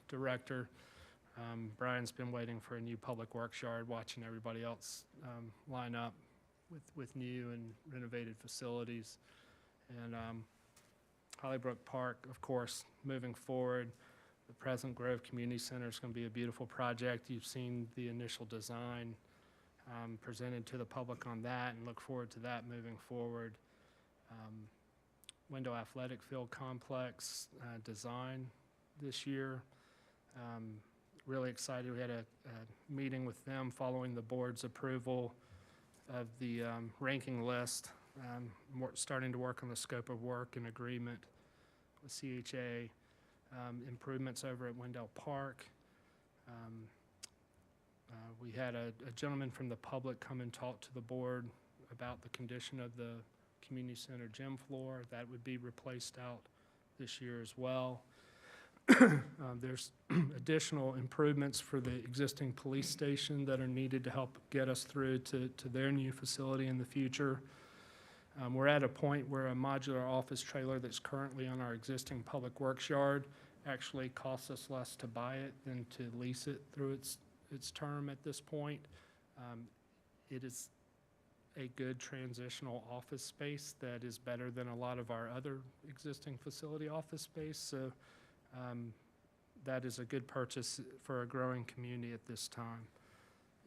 director. Brian's been waiting for a new Public Works yard, watching everybody else line up with new and renovated facilities. And Hollybrook Park, of course, moving forward. The Pleasant Grove Community Center is going to be a beautiful project. You've seen the initial design presented to the public on that, and look forward to that moving forward. Wendell Athletic Field Complex design this year. Really excited. We had a meeting with them following the board's approval of the ranking list. Starting to work on the scope of work and agreement with CHA. Improvements over at Wendell Park. We had a gentleman from the public come and talk to the board about the condition of the community center gym floor. That would be replaced out this year as well. There's additional improvements for the existing police station that are needed to help get us through to their new facility in the future. We're at a point where a modular office trailer that's currently on our existing public works yard actually costs us less to buy it than to lease it through its term at this point. It is a good transitional office space that is better than a lot of our other existing facility office space. So that is a good purchase for a growing community at this time.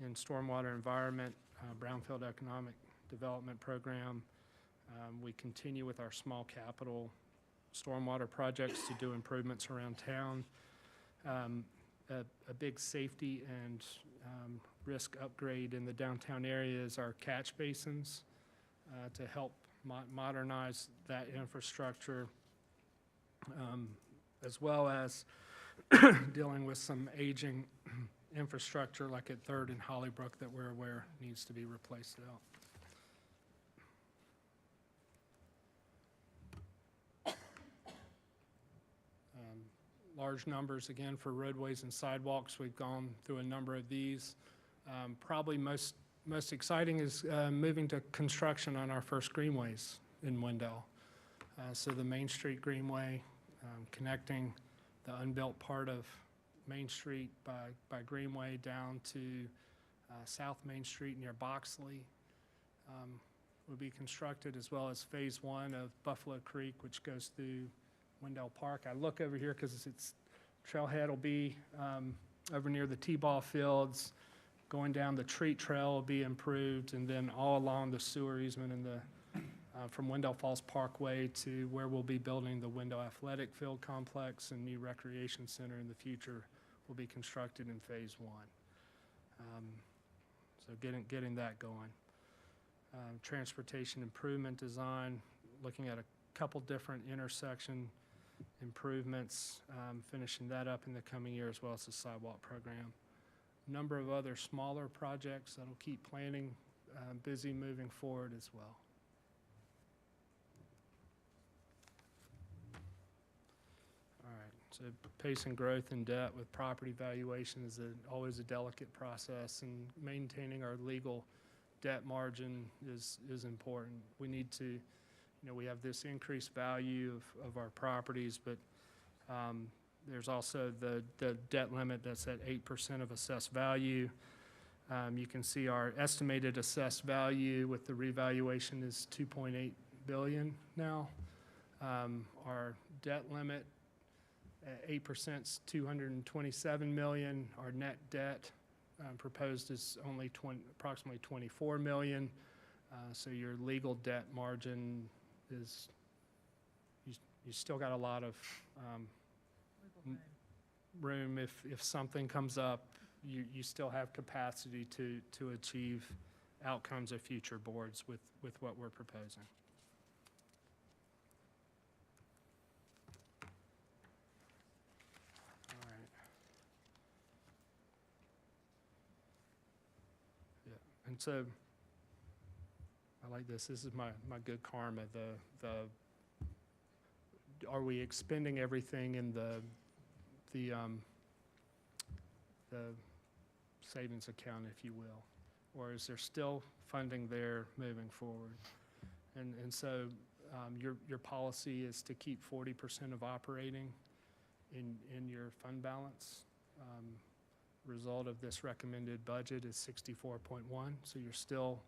In stormwater environment, Brownfield Economic Development Program, we continue with our small capital stormwater projects to do improvements around town. A big safety and risk upgrade in the downtown area is our catch basins to help modernize that infrastructure, as well as dealing with some aging infrastructure like at 3rd and Hollybrook that we're aware needs to be replaced out. large numbers again for roadways and sidewalks. We've gone through a number of these. Probably most exciting is moving to construction on our first greenways in Wendell. So the Main Street Greenway, connecting the unbuilt part of Main Street by Greenway down to South Main Street near Boxley, will be constructed, as well as Phase 1 of Buffalo Creek, which goes through Wendell Park. I look over here because it's trailhead will be over near the T-ball fields. Going down the Treat Trail will be improved, and then all along the sewer easement in the from Wendell Falls Parkway to where we'll be building the Wendell Athletic Field Complex and new recreation center in the future will be constructed in Phase 1. So getting that going. Transportation improvement design, looking at a couple different intersection improvements, finishing that up in the coming year, as well as the sidewalk program. Number of other smaller projects that'll keep planning busy moving forward as well. All right, so pacing growth and debt with property valuation is always a delicate process, and maintaining our legal debt margin is important. We need to, we have this increased value of our properties, but there's also the debt limit that's at 8% of assessed value. You can see our estimated assessed value with the revaluation is $2.8 billion now. Our debt limit at 8% is $227 million. Our net debt proposed is only approximately $24 million. So your legal debt margin is, you still got a lot of room. If something comes up, you still have capacity to achieve outcomes of future boards with what we're proposing. All right. Yeah, and so I like this. This is my good karma. Are we expending everything in the savings account, if you will, or is there still funding there moving forward? And so your policy is to keep 40% of operating in your fund balance. Result of this recommended budget is 64.1, so you're still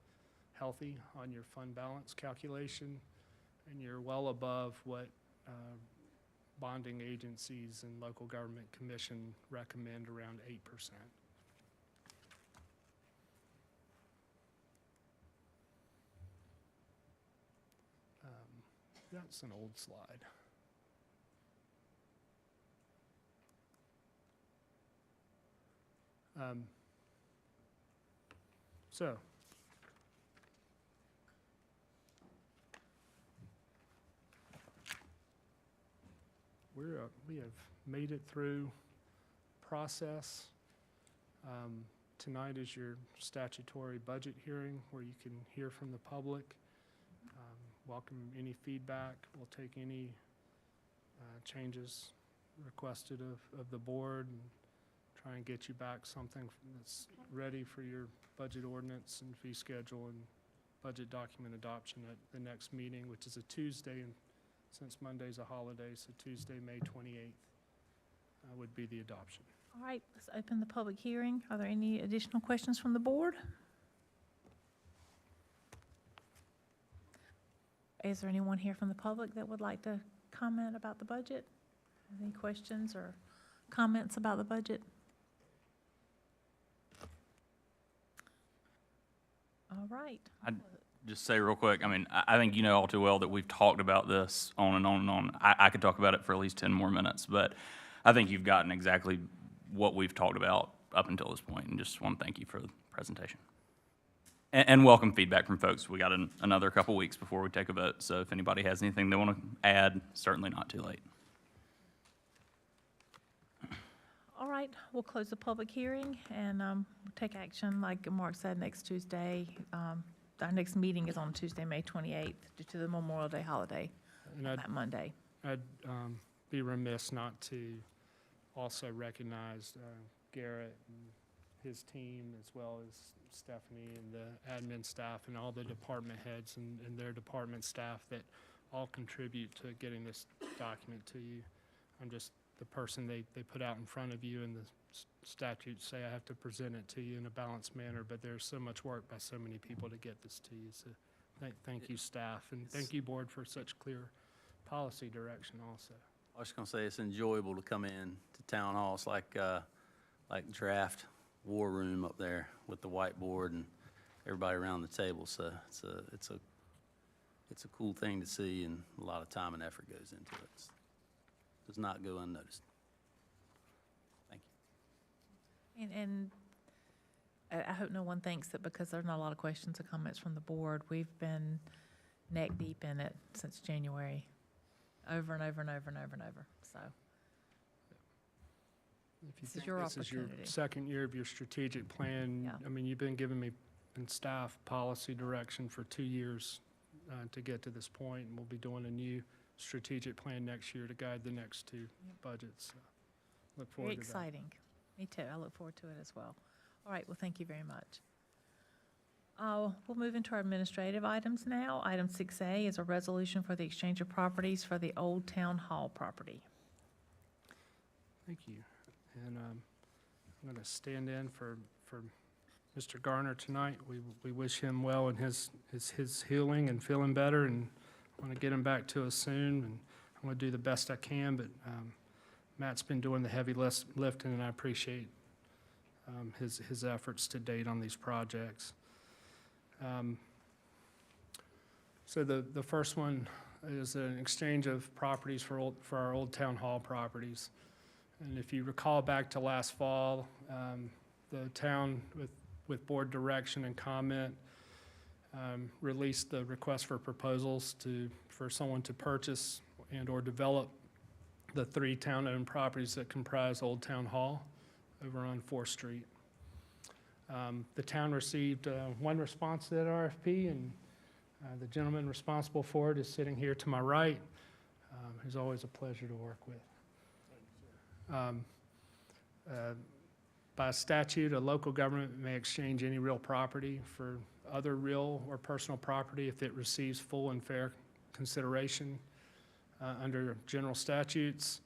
healthy on your fund balance calculation, and you're well above what bonding agencies and local government commission recommend, around 8%. That's an old slide. So we have made it through process. Tonight is your statutory budget hearing where you can hear from the public. Welcome any feedback. We'll take any changes requested of the board and try and get you back something that's ready for your budget ordinance and fee schedule and budget document adoption at the next meeting, which is a Tuesday, and since Monday's a holiday, so Tuesday, May 28th would be the adoption. All right, let's open the public hearing. Are there any additional questions from the board? Is there anyone here from the public that would like to comment about the budget? Any questions or comments about the budget? All right. Just say real quick, I mean, I think you know all too well that we've talked about this on and on and on. I could talk about it for at least 10 more minutes, but I think you've gotten exactly what we've talked about up until this point, and just want to thank you for the presentation. And welcome feedback from folks. We got another couple weeks before we take a vote, so if anybody has anything they want to add, certainly not too late. All right, we'll close the public hearing and we'll take action, like Mark said, next Tuesday. Our next meeting is on Tuesday, May 28th, due to the Memorial Day holiday And on that Monday. I'd be remiss not to also recognized Garrett and his team, as well as Stephanie and the admin staff and all the department heads and their department staff that all contribute to getting this document to you. I'm just the person they put out in front of you, and the statutes say I have to present it to you in a balanced manner, but there's so much work by so many people to get this to you. So thank you, staff, and thank you, board, for such clear policy direction also. I was gonna say, it's enjoyable to come in to town hall. It's like draft war room up there with the whiteboard and everybody around the table. So it's a cool thing to see, and a lot of time and effort goes into it. It does not go unnoticed. Thank you. And I hope no one thinks that because there's not a lot of questions or comments from the board, we've been neck deep in it since January, over and over and over and over and over, so. If you This is think your this is your opportunity. second year of your strategic plan, Yeah. I mean, you've been giving me and staff policy direction for 2 years to get to this point, and we'll be doing a new strategic plan next year to guide the next 2 budgets. So look Very forward to that. exciting. Me too. I look forward to it as well. All right, well, thank you very much. We'll move into our administrative items now. Item 6A is a resolution for the exchange of properties for the Old Town Hall property. Thank you. And I'm going to stand in for Mr. Garner tonight. We wish him well in his healing and feeling better, and want to get him back to us soon. And I'm going to do the best I can, but Matt's been doing the heavy lifting, and I appreciate his efforts to date on these projects. So the first one is an exchange of properties for our Old Town Hall properties. And if you recall back to last fall, the town, with board direction and comment, released the request for proposals for someone to purchase and/or develop the 3 town-owned properties that comprise Old Town Hall over on 4th Street. The town received 1 response to that RFP, and the gentleman responsible for it is sitting here to my right. He's always a pleasure to work with. By statute, a local government may exchange any real property for other real or personal property if it receives full and fair consideration under general statutes.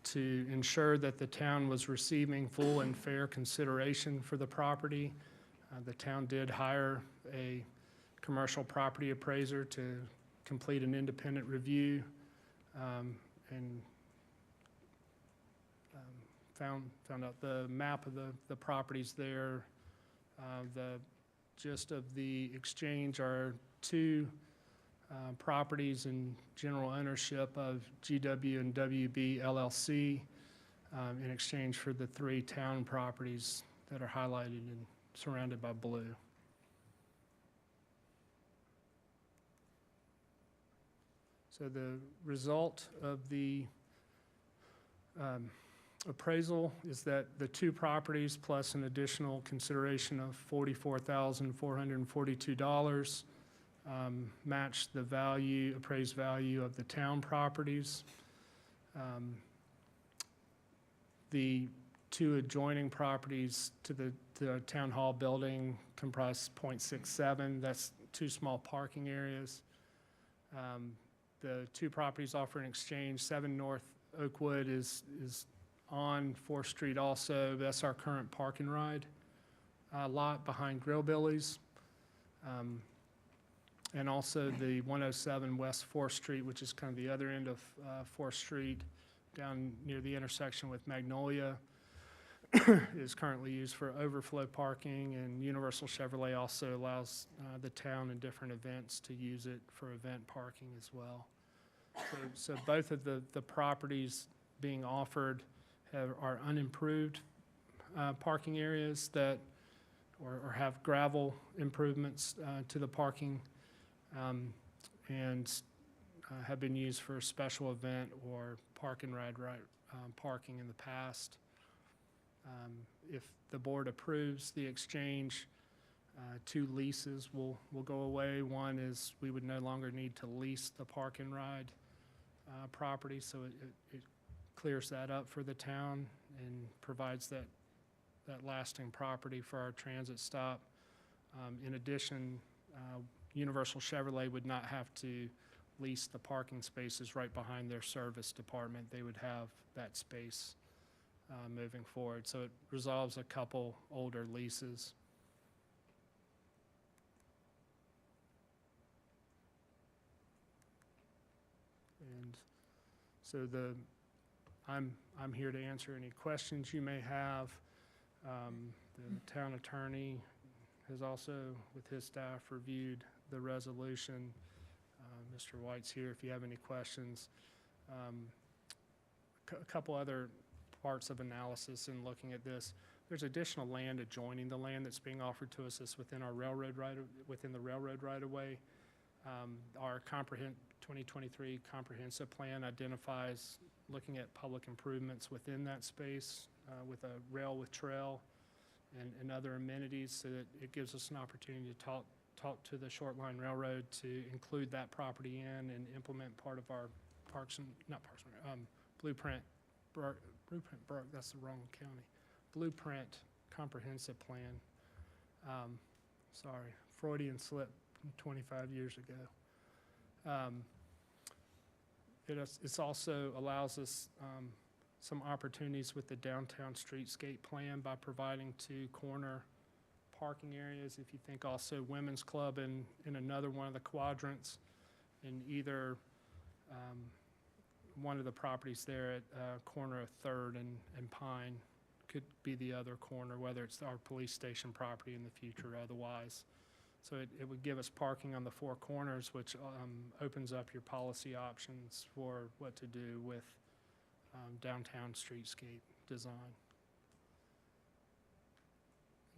To ensure that the town was receiving full and fair consideration for the property, the town did hire a commercial property appraiser to complete an independent review, and found out the map of the properties there. The gist of the exchange are 2 properties in general ownership of GW and WB LLC in exchange for the 3 town properties that are highlighted and surrounded by blue. So the result of the appraisal is that the 2 properties plus an additional consideration of $44,442 match the appraised value of the town properties. The 2 adjoining properties to the town hall building comprise 0.67. That's 2 small parking areas. The 2 properties offer in exchange, 7 North Oakwood is on 4th Street also. That's our current park and ride lot behind Grillbilly's. And also the 107 West 4th Street, which is kind of the other end of 4th Street, down near the intersection with Magnolia, is currently used for overflow parking, and Universal Chevrolet also allows the town in different events to use it for event parking as well. So both of the properties being offered are unimproved parking areas that, or have gravel improvements to the parking, and have been used for a special event or park and ride parking in the past. If the board approves the exchange, 2 leases will go away. One is we would no longer need to lease the park and ride property, so it clears that up for the town and provides that lasting property for our transit stop. In addition, Universal Chevrolet would not have to lease the parking spaces right behind their service department. They would have that space moving forward. So it resolves a couple older leases. And so I'm here to answer any questions you may have. The town attorney has also, with his staff, reviewed the resolution. Mr. White's here if you have any questions. A couple other parts of analysis in looking at this. There's additional land adjoining the land that's being offered to us that's within our within the railroad right-of-way. Our 2023 comprehensive plan identifies looking at public improvements within that space with a rail with trail and other amenities, so that it gives us an opportunity to talk to the Short Line Railroad to include that property in and implement part of our Blueprint that's the wrong county. Blueprint comprehensive plan. Sorry, Freudian slip from 25 years ago. It also allows us some opportunities with the downtown streetscape plan by providing 2 corner parking areas. If you think also Women's Club in another one of the quadrants, in either one of the properties there at corner of 3rd and Pine could be the other corner, whether it's our police station property in the future or otherwise. So it would give us parking on the 4 corners, which opens up your policy options for what to do with downtown streetscape design.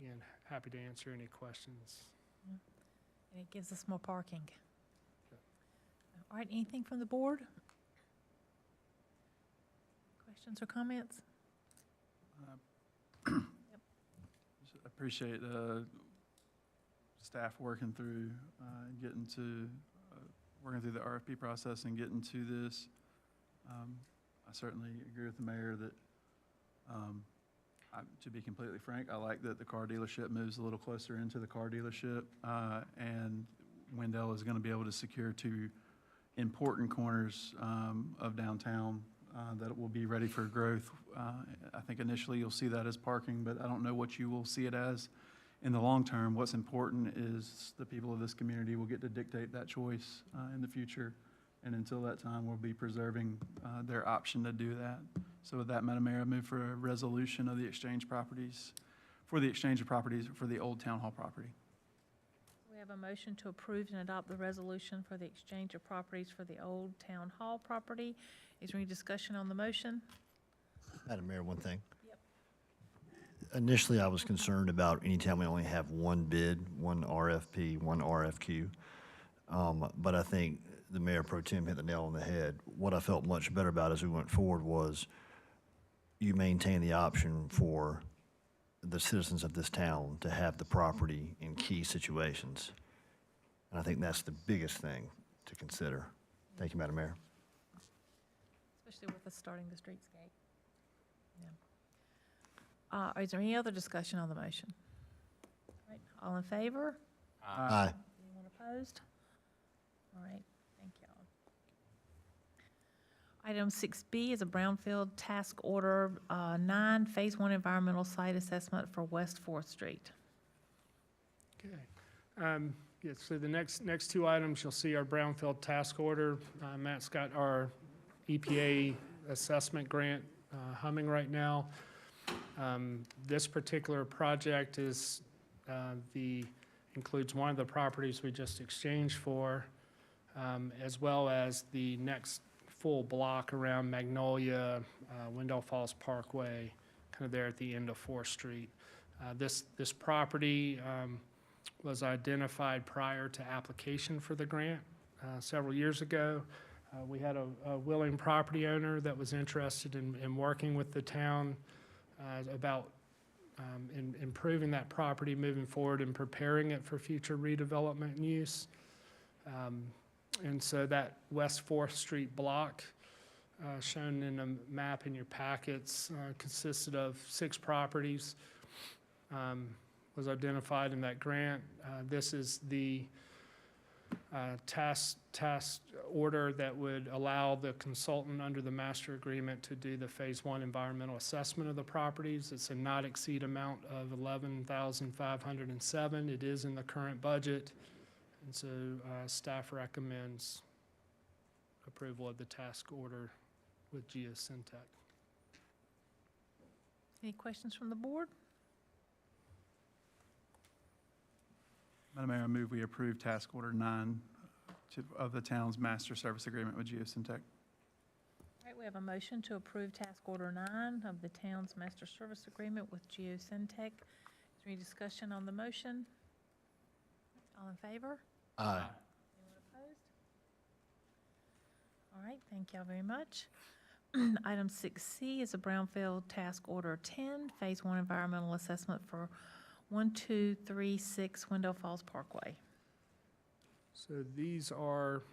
Again, happy to answer any questions. And it gives us more parking. All right, anything from the board? Questions or comments? Just appreciate staff working through working through the RFP process and getting to this. I certainly agree with the mayor that, to be completely frank, I like that the car dealership moves a little closer into the car dealership, and Wendell is going to be able to secure 2 important corners of downtown that will be ready for growth. I think initially you'll see that as parking, but I don't know what you will see it as in the long term. What's important is the people of this community will get to dictate that choice in the future. And until that time, we'll be preserving their option to do that. So with that, Madam Mayor, I move for a resolution of the exchange properties, for the old town hall property. We have a motion to approve and adopt the resolution for the exchange of properties for the old town hall property. Is there any discussion on the motion? Madam Mayor, one thing. Yep. Initially, I was concerned about anytime we only have one bid, one RFP, one RFQ. But I think the Mayor Pro Tem hit the nail on the head. What I felt much better about as we went forward was you maintain the option for the citizens of this town to have the property in key situations. And I think that's the biggest thing to consider. Thank you, Madam Mayor. Especially with us starting the streetscape. Yeah. Is there any other discussion on the motion? All right, all in favor? Aye. Anyone opposed? All right, thank you all. Item 6B is a Brownfield Task Order 9, Phase 1 Environmental Site Assessment for West 4th Street. Okay. Yeah, so the next 2 items, you'll see our Brownfield Task Order. Matt's got our EPA assessment grant humming right now. This particular project is includes one of the properties we just exchanged for, as well as the next full block around Magnolia, Wendell Falls Parkway, kind of there at the end of 4th Street. This property was identified prior to application for the grant several years ago. We had a willing property owner that was interested in working with the town about improving that property moving forward and preparing it for future redevelopment and use. And so that West 4th Street block shown in a map in your packets, consisted of 6 properties, was identified in that grant. This is the task order that would allow the consultant under the master agreement to do the Phase 1 environmental assessment of the properties. It's a not exceed amount of $11,507. It is in the current budget, and so staff recommends approval of the task order with Geosyntec. Any questions from the board? Madam Mayor, I move we approve task order 9 of the town's master service agreement with Geosyntec. All right, we have a motion to approve task order 9 of the town's master service agreement with Geosyntec. Is there any discussion on the motion? All in favor? Aye. Anyone opposed? All right, thank y'all very much. Item 6C is a Brownfield Task Order 10, Phase 1 Environmental Assessment for 1236 Wendell Falls Parkway. So these are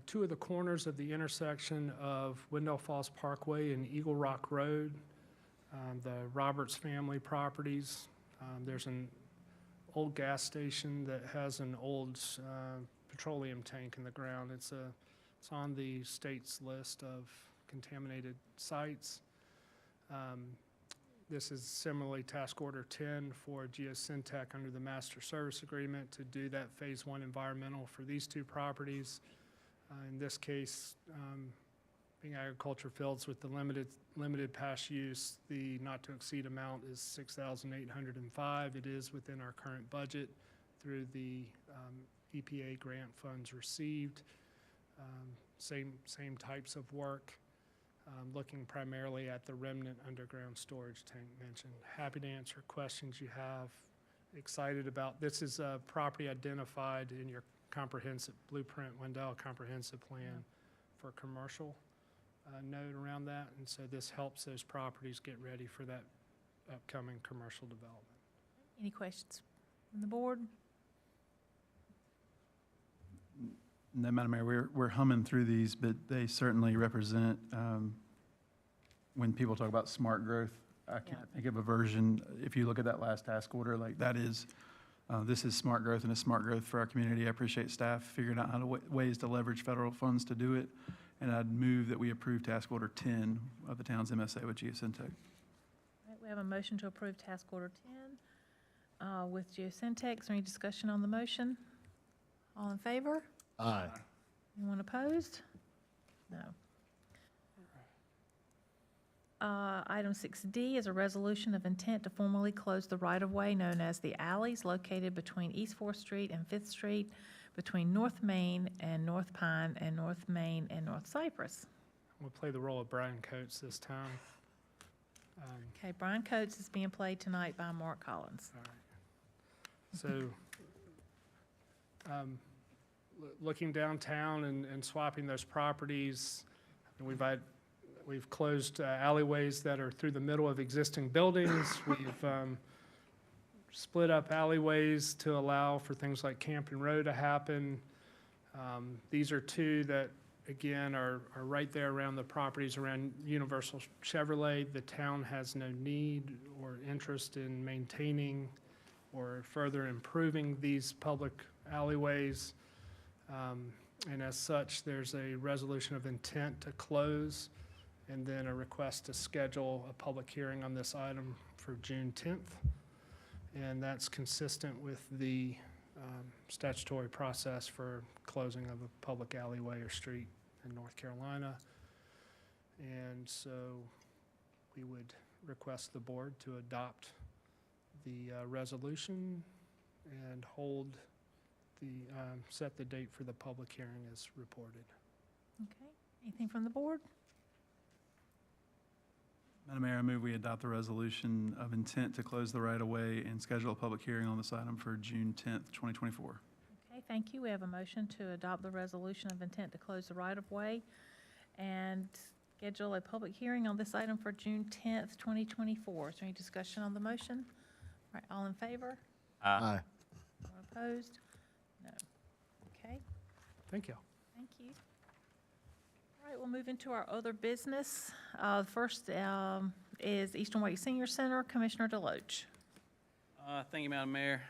2 of the corners of the intersection of Wendell Falls Parkway and Eagle Rock Road, the Roberts family properties. There's an old gas station that has an old petroleum tank in the ground. It's on the state's list of contaminated sites. This is similarly task order 10 for Geosyntec under the master service agreement to do that Phase 1 environmental for these 2 properties. In this case, being agriculture fields with the limited past use, the not to exceed amount is $6,805. It is within our current budget through the EPA grant funds received. Same types of work. Looking primarily at the remnant underground storage tank mentioned. Happy to answer questions you have. Excited about, this is a property identified in your comprehensive blueprint, Wendell comprehensive plan for commercial node around that. And so this helps those properties get ready for that upcoming commercial development. Any questions from the board? No, Madam Mayor, we're humming through these, but they certainly represent, when people talk about smart growth, I can't think of a version, if you look at that last task order, like that is, this is smart growth and it's smart growth for our community. I appreciate staff figuring out ways to leverage federal funds to do it. And I'd move that we approve task order 10 of the town's MSA with Geosyntec. All right, we have a motion to approve task order 10 with Geosyntec. Is there any discussion on the motion? All in favor? Aye. Anyone opposed? No. Item 6D is a resolution of intent to formally close the right-of-way known as the Alleys located between East 4th Street and 5th Street, between North Main and North Pine, and North Main and North Cypress. We'll play the role of Brian Coates this time. Okay, Brian Coates is being played tonight by Mark Collins. All right. So, looking downtown and swapping those properties, we've closed alleyways that are through the middle of existing buildings. We've split up alleyways to allow for things like Camping Row to happen. These are 2 that, again, are right there around the properties around Universal Chevrolet. The town has no need or interest in maintaining or further improving these public alleyways. And as such, there's a resolution of intent to close and then a request to schedule a public hearing on this item for June 10th. And that's consistent with the statutory process for closing of a public alleyway or street in North Carolina. And so we would request the board to adopt the resolution and set the date for the public hearing as reported. Okay, anything from the board? Madam Mayor, I move we adopt the resolution of intent to close the right-of-way and schedule a public hearing on this item for June 10th, 2024. Okay, thank you. We have a motion to adopt the resolution of intent to close the right-of-way and schedule a public hearing on this item for June 10th, 2024. Is there any discussion on the motion? All right, all in favor? Aye. Anyone opposed? No. Okay, Thank you. thank you. All All right, we'll move into our other business. First is Eastern Wake Senior Center, Commissioner Deloach. Thank you, Madam Mayor.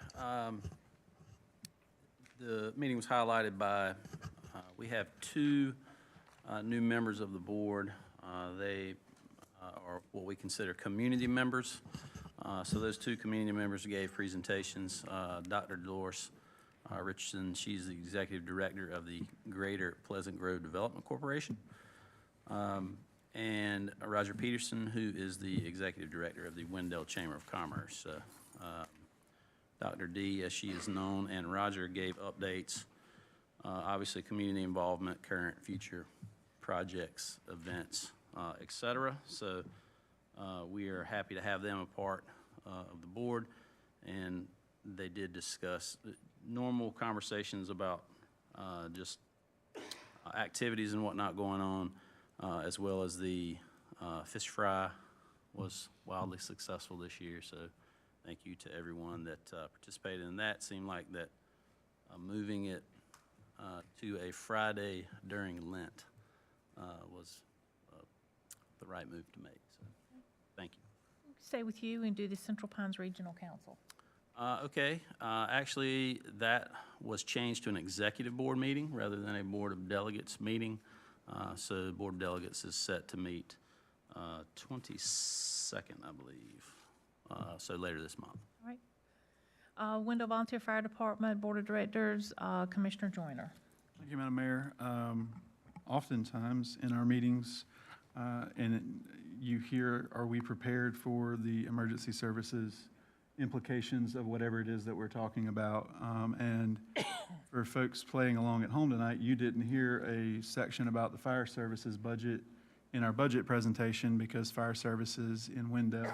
The meeting was highlighted by, we have two new members of the board. They are what we consider community members. So those two community members gave presentations. Dr. Dolores Richardson, she's the Executive Director of the Greater Pleasant Grove Development Corporation. And Roger Peterson, who is the Executive Director of the Wendell Chamber of Commerce. Dr. D, as she is known, and Roger gave updates, obviously community involvement, current, future projects, events, et cetera. So we are happy to have them a part of the board, and they did discuss normal conversations about just activities and whatnot going on, as well as the fish fry was wildly successful this year. So thank you to everyone that participated in that. Seemed like that moving it to a Friday during Lent was the right move to make. So thank you. Stay with you and do the Central Pines Regional Council. Okay, actually, that was changed to an executive board meeting rather than a board of delegates meeting. So the board of delegates is set to meet 22nd, I believe, so later this month. All right. Wendell Volunteer Fire Department Board of Directors, Commissioner Joyner. Thank you, Madam Mayor. Oftentimes in our meetings, you hear, are we prepared for the emergency services implications of whatever it is that we're talking about? And for folks playing along at home tonight, you didn't hear a section about the fire services budget in our budget presentation because fire services in Wendell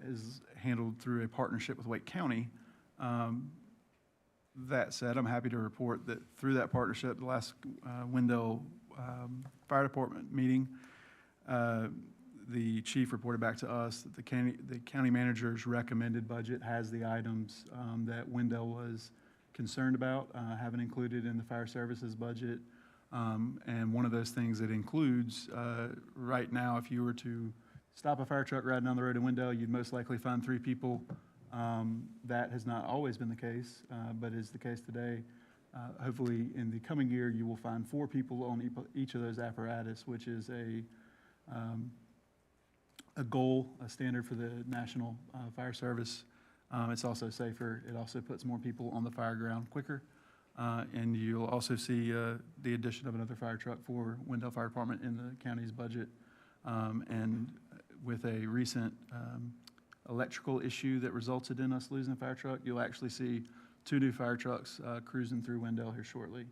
is handled through a partnership with Wake County. That said, I'm happy to report that through that partnership, the last Wendell Fire Department meeting, the chief reported back to us that the county manager's recommended budget has the items that Wendell was concerned about having included in the fire services budget. And one of those things it includes, right now, if you were to stop a fire truck riding down the road in Wendell, you'd most likely find 3 people. That has not always been the case, but is the case today. Hopefully, in the coming year, you will find 4 people on each of those apparatus, which is a goal, a standard for the National Fire Service. It's also safer. It also puts more people on the fire ground quicker. And you'll also see the addition of another fire truck for Wendell Fire Department in the county's budget. And with a recent electrical issue that resulted in us losing a fire truck, you'll actually see 2 new fire trucks cruising through Wendell here shortly.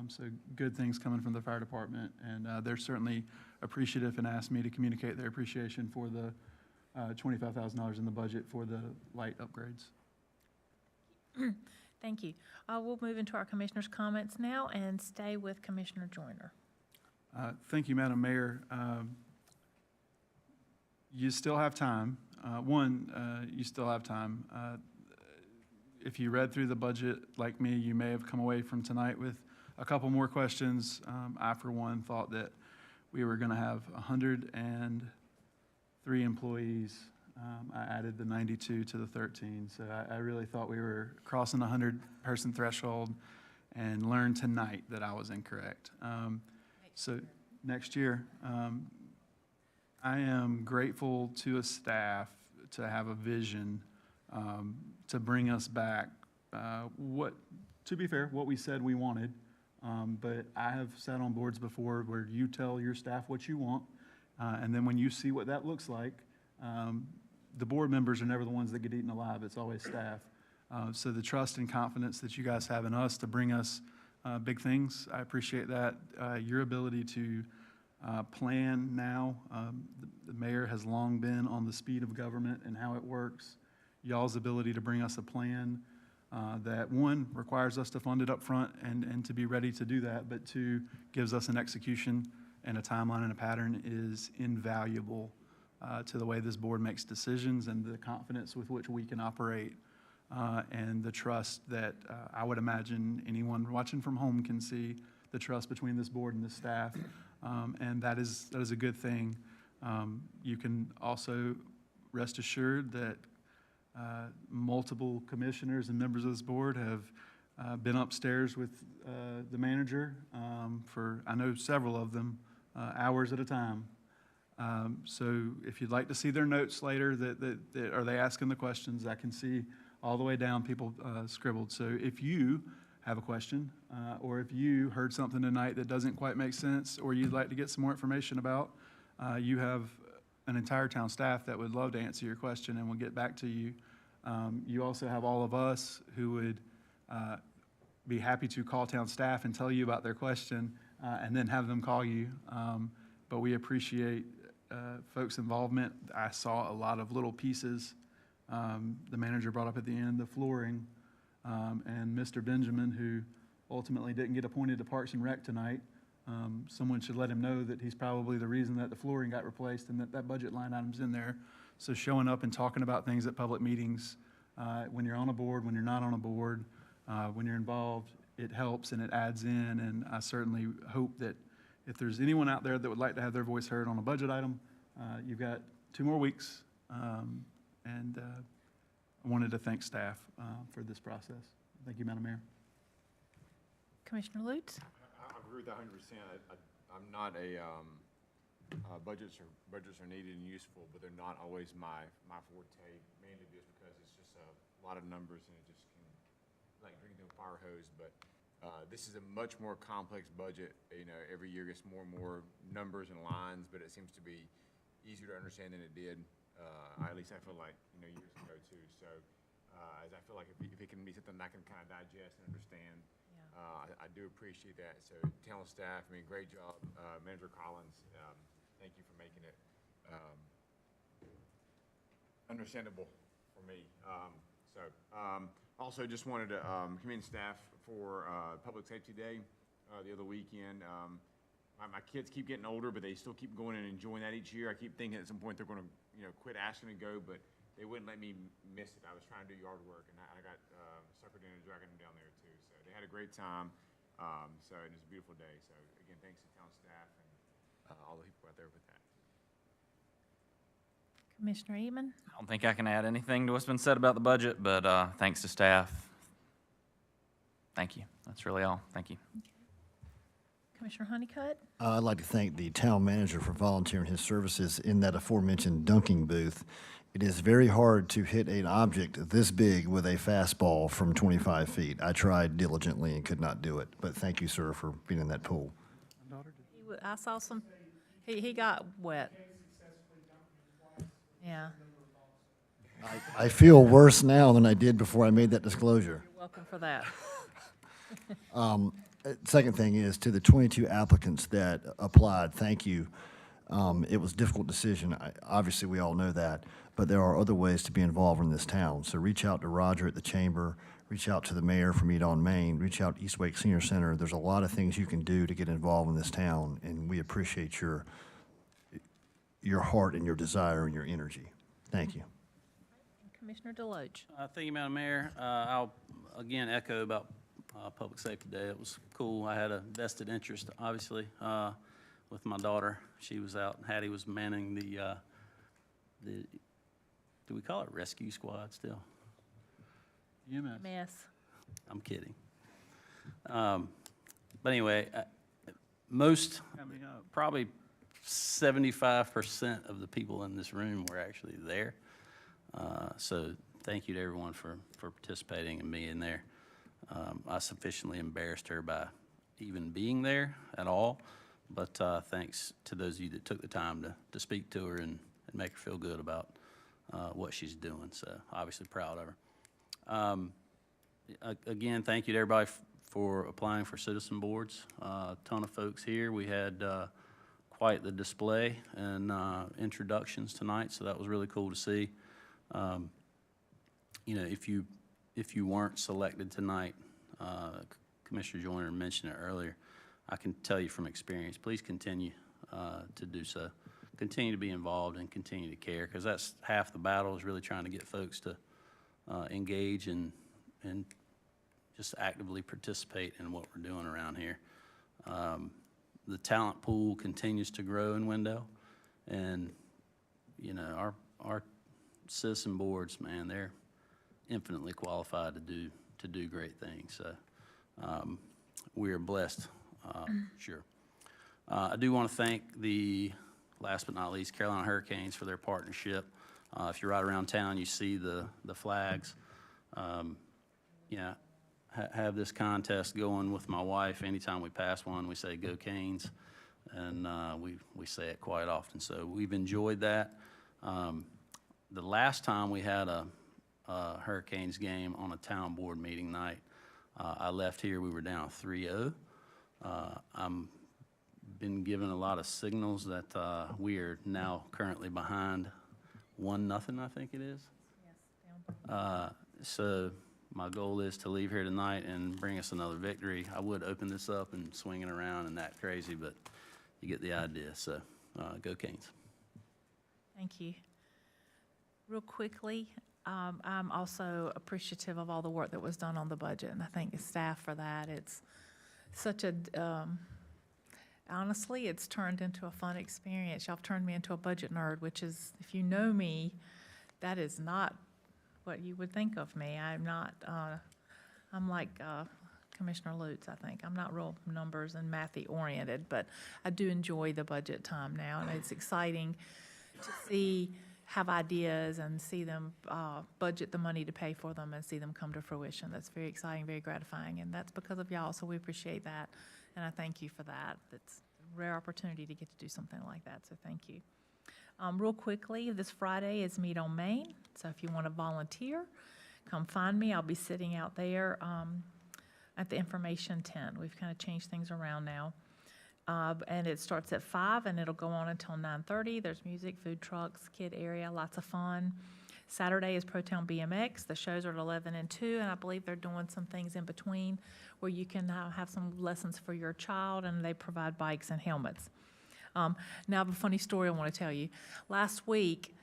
So good things coming from the fire department, and they're certainly appreciative and asked me to communicate their appreciation for the $25,000 in the budget for the light upgrades. Thank you. We'll move into our commissioners' comments now and stay with Commissioner Joyner. Thank you, Madam Mayor. You still have time. You still have time. If you read through the budget like me, you may have come away from tonight with a couple more questions. I, for one, thought that we were going to have 103 employees. I added the 92 to the 13, so I really thought we were crossing the 100-person threshold, and learned tonight that I was incorrect. So next year, I am grateful to a staff to have a vision to bring us back. To be fair, what we said we wanted, but I have sat on boards before where you tell your staff what you want, and then when you see what that looks like, the board members are never the ones that get eaten alive. It's always staff. So the trust and confidence that you guys have in us to bring us big things, I appreciate that. Your ability to plan now. The mayor has long been on the speed of government and how it works. Y'all's ability to bring us a plan that, one, requires us to fund it up front and to be ready to do that, but 2, gives us an execution and a timeline and a pattern is invaluable to the way this board makes decisions and the confidence with which we can operate and the trust that I would imagine anyone watching from home can see, the trust between this board and the staff. and that is a good thing. You can also rest assured that multiple commissioners and members of this board have been upstairs with the manager for, I know several of them, hours at a time. So if you'd like to see their notes later, are they asking the questions? I can see all the way down people scribbled. So if you have a question, or if you heard something tonight that doesn't quite make sense, or you'd like to get some more information about, you have an entire town staff that would love to answer your question and will get back to you. You also have all of us who would be happy to call town staff and tell you about their question, and then have them call you. But we appreciate folks' involvement. I saw a lot of little pieces. The manager brought up at the end the flooring, and Mr. Benjamin, who ultimately didn't get appointed to Parks and Rec tonight. Someone should let him know that he's probably the reason that the flooring got replaced and that budget line item's in there. So showing up and talking about things at public meetings, when you're on a board, when you're not on a board, when you're involved, it helps and it adds in. And I certainly hope that if there's anyone out there that would like to have their voice heard on a budget item, you've got 2 more weeks. And I wanted to thank staff for this process. Thank you, Madam Mayor. Commissioner Lutz? I agree with that 100%. I'm not budgets are needed and useful, but they're not always my forte, mainly just because it's just a lot of numbers and it just can like drink through a fire hose. But this is a much more complex budget. You know, every year gets more and more numbers and lines, but it seems to be easier to understand than it did. At least I feel like, years ago too. So as I feel like if it can be something I can kind of digest and understand, I do appreciate that. So town staff, great job. Manager Collins, thank you for making it understandable for me. Also just wanted to commend staff for Public Safety Day the other weekend. My kids keep getting older, but they still keep going and enjoying that each year. I keep thinking at some point they're going to, quit asking to go, but they wouldn't let me miss it. I was trying to do yard work, and I got suckered into dragging them down there too. So they had a great time. So it was a beautiful day. So again, thanks to town staff and all the people out there with that. Commissioner Eamon? I don't think I can add anything to what's been said about the budget, but thanks to staff. Thank you. That's really all. Thank you. Commissioner Honeycutt? I'd like to thank the town manager for volunteering his services in that aforementioned dunking booth. It is very hard to hit an object this big with a fastball from 25 feet. I tried diligently and could not do it, but thank you, sir, for being in that pool. I saw some, he got wet. Yeah, I feel worse now than I did before I made that disclosure. you're welcome for that. Second thing is, to the 22 applicants that applied, thank you. It was a difficult decision. Obviously, we all know that, but there are other ways to be involved in this town. So reach out to Roger at the Chamber, reach out to the mayor from Eat on Main, reach out to East Wake Senior Center. There's a lot of things you can do to get involved in this town, and we appreciate your heart and your desire and your energy. Thank you. Commissioner Deloach? Thank you, Madam Mayor. I'll again echo about Public Safety Day. It was cool. I had a vested interest, obviously, with my daughter. She was out, and Hattie was manning the do we call it rescue squad still? EMS. Mess. I'm kidding. But anyway, Coming up. probably 75% of the people in this room were actually there. So thank you to everyone for participating and being there. I sufficiently embarrassed her by even being there at all, but thanks to those of you that took the time to speak to her and make her feel good about what she's doing. So obviously proud of her. Again, thank you to everybody for applying for citizen boards. A ton of folks here. We had quite the display and introductions tonight, so that was really cool to see. If you weren't selected tonight, Commissioner Joyner mentioned it earlier, I can tell you from experience, please continue to do so. Continue to be involved and continue to care, because that's half the battle, is really trying to get folks to engage and just actively participate in what we're doing around here. the talent pool continues to grow in Wendell. And, you know, our citizen boards, man, they're infinitely qualified to do great things. So we are blessed, sure. I do want to thank the, last but not least, Carolina Hurricanes for their partnership. If you're right around town, you see the flags. Yeah, have this contest going with my wife. Anytime we pass one, we say, "Go Canes," and we say it quite often. So we've enjoyed that. The last time we had a Hurricanes game on a town board meeting night, I left here, we were down 3-0. I'm been given a lot of signals that we are now currently behind 1-0, I think it is. Yes, So my goal is to leave here tonight and bring us another victory. I would open this up and swing it around and that crazy, but you get the idea. So go Canes. Thank you. Real quickly, I'm also appreciative of all the work that was done on the budget, and I thank the staff for that. It's such a, honestly, it's turned into a fun experience. Y'all have turned me into a budget nerd, which is, if you know me, that is not what you would think of me. I'm not, I'm like Commissioner Lutz, I think. I'm not real numbers and mathy oriented, but I do enjoy the budget time now, and it's exciting to have ideas and see them budget the money to pay for them and see them come to fruition. That's very exciting, very gratifying, and that's because of y'all, so we appreciate that, and I thank you for that. It's a rare opportunity to get to do something like that, so thank you. Real quickly, this Friday is Meet on Main, so if you want to volunteer, come find me. I'll be sitting out there at the information tent. We've kind of changed things around now. And it starts at 5 and it'll go on until 9:30. There's music, food trucks, kid area, lots of fun. Saturday is Pro Town BMX. The shows are at 11 and 2, and I believe they're doing some things in between where you can have some lessons for your child, and they provide bikes and helmets. Now, I have a funny story I want to tell you. Last week,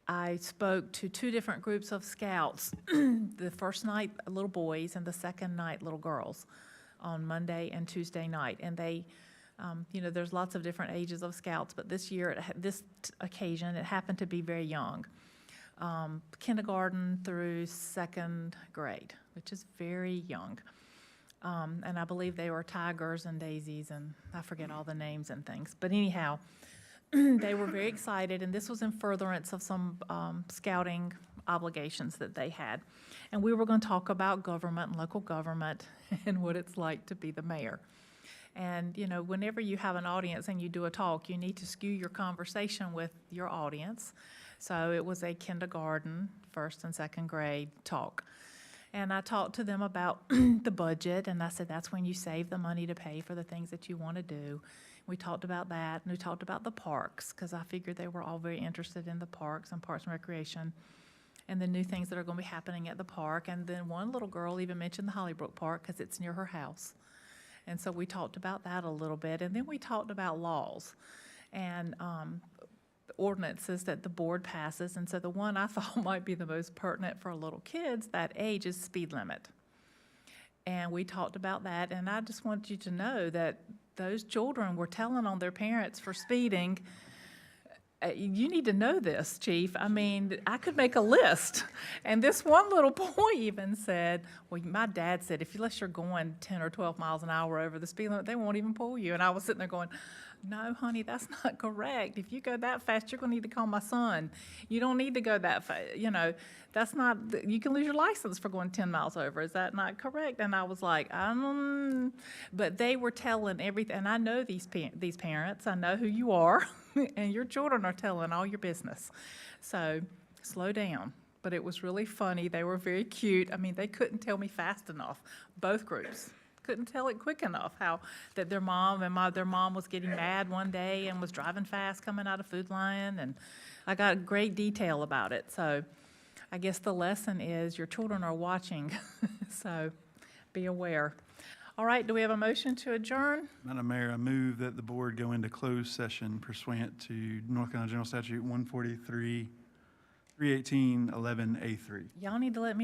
I spoke to 2 different groups of scouts. The first night, little boys, and the second night, little girls, on Monday and Tuesday night. And they, you know, there's lots of different ages of scouts, but this year, this occasion, it happened to be very young. Kindergarten through 2nd grade, which is very young. And I believe they were tigers and daisies, and I forget all the names and things. But anyhow, they were very excited, and this was in furtherance of some scouting obligations that they had. And we were going to talk about government and local government and what it's like to be the mayor. And, you know, whenever you have an audience and you do a talk, you need to skew your conversation with your audience. So it was a kindergarten, 1st and 2nd grade talk. And I talked to them about the budget, and I said, that's when you save the money to pay for the things that you want to do. We talked about that, and we talked about the parks, because I figured they were all very interested in the parks and Parks and Recreation and the new things that are going to be happening at the park. And then one little girl even mentioned the Hollybrook Park because it's near her house. And so we talked about that a little bit. And then we talked about laws and ordinances that the board passes. And so the one I thought might be the most pertinent for little kids that age is speed limit. And we talked about that. And I just want you to know that those children were telling on their parents for speeding. You need to know this, Chief. I mean, I could make a list. And this one little boy even said, well, my dad said, unless you're going 10 or 12 miles an hour over the speed limit, they won't even pull you. And I was sitting there going, no, honey, that's not correct. If you go that fast, you're going to need to call my son. You don't need to go that fast. You know, that's not, you can lose your license for going 10 miles over. Is that not correct? And I was like, but they were telling everything. And I know these parents. I know who you are. And your children are telling all your business. So slow down. But it was really funny. They were very cute. I mean, they couldn't tell me fast enough, both groups. Couldn't tell it quick enough that their mom was getting mad one day and was driving fast coming out of Food Lion, and I got great detail about it. So I guess the lesson is your children are watching, so be aware. All right, do we have a motion to adjourn? Madam Mayor, I move that the board go into closed session pursuant to North Carolina General Statute 143, 318, 11A3. Y'all need to let me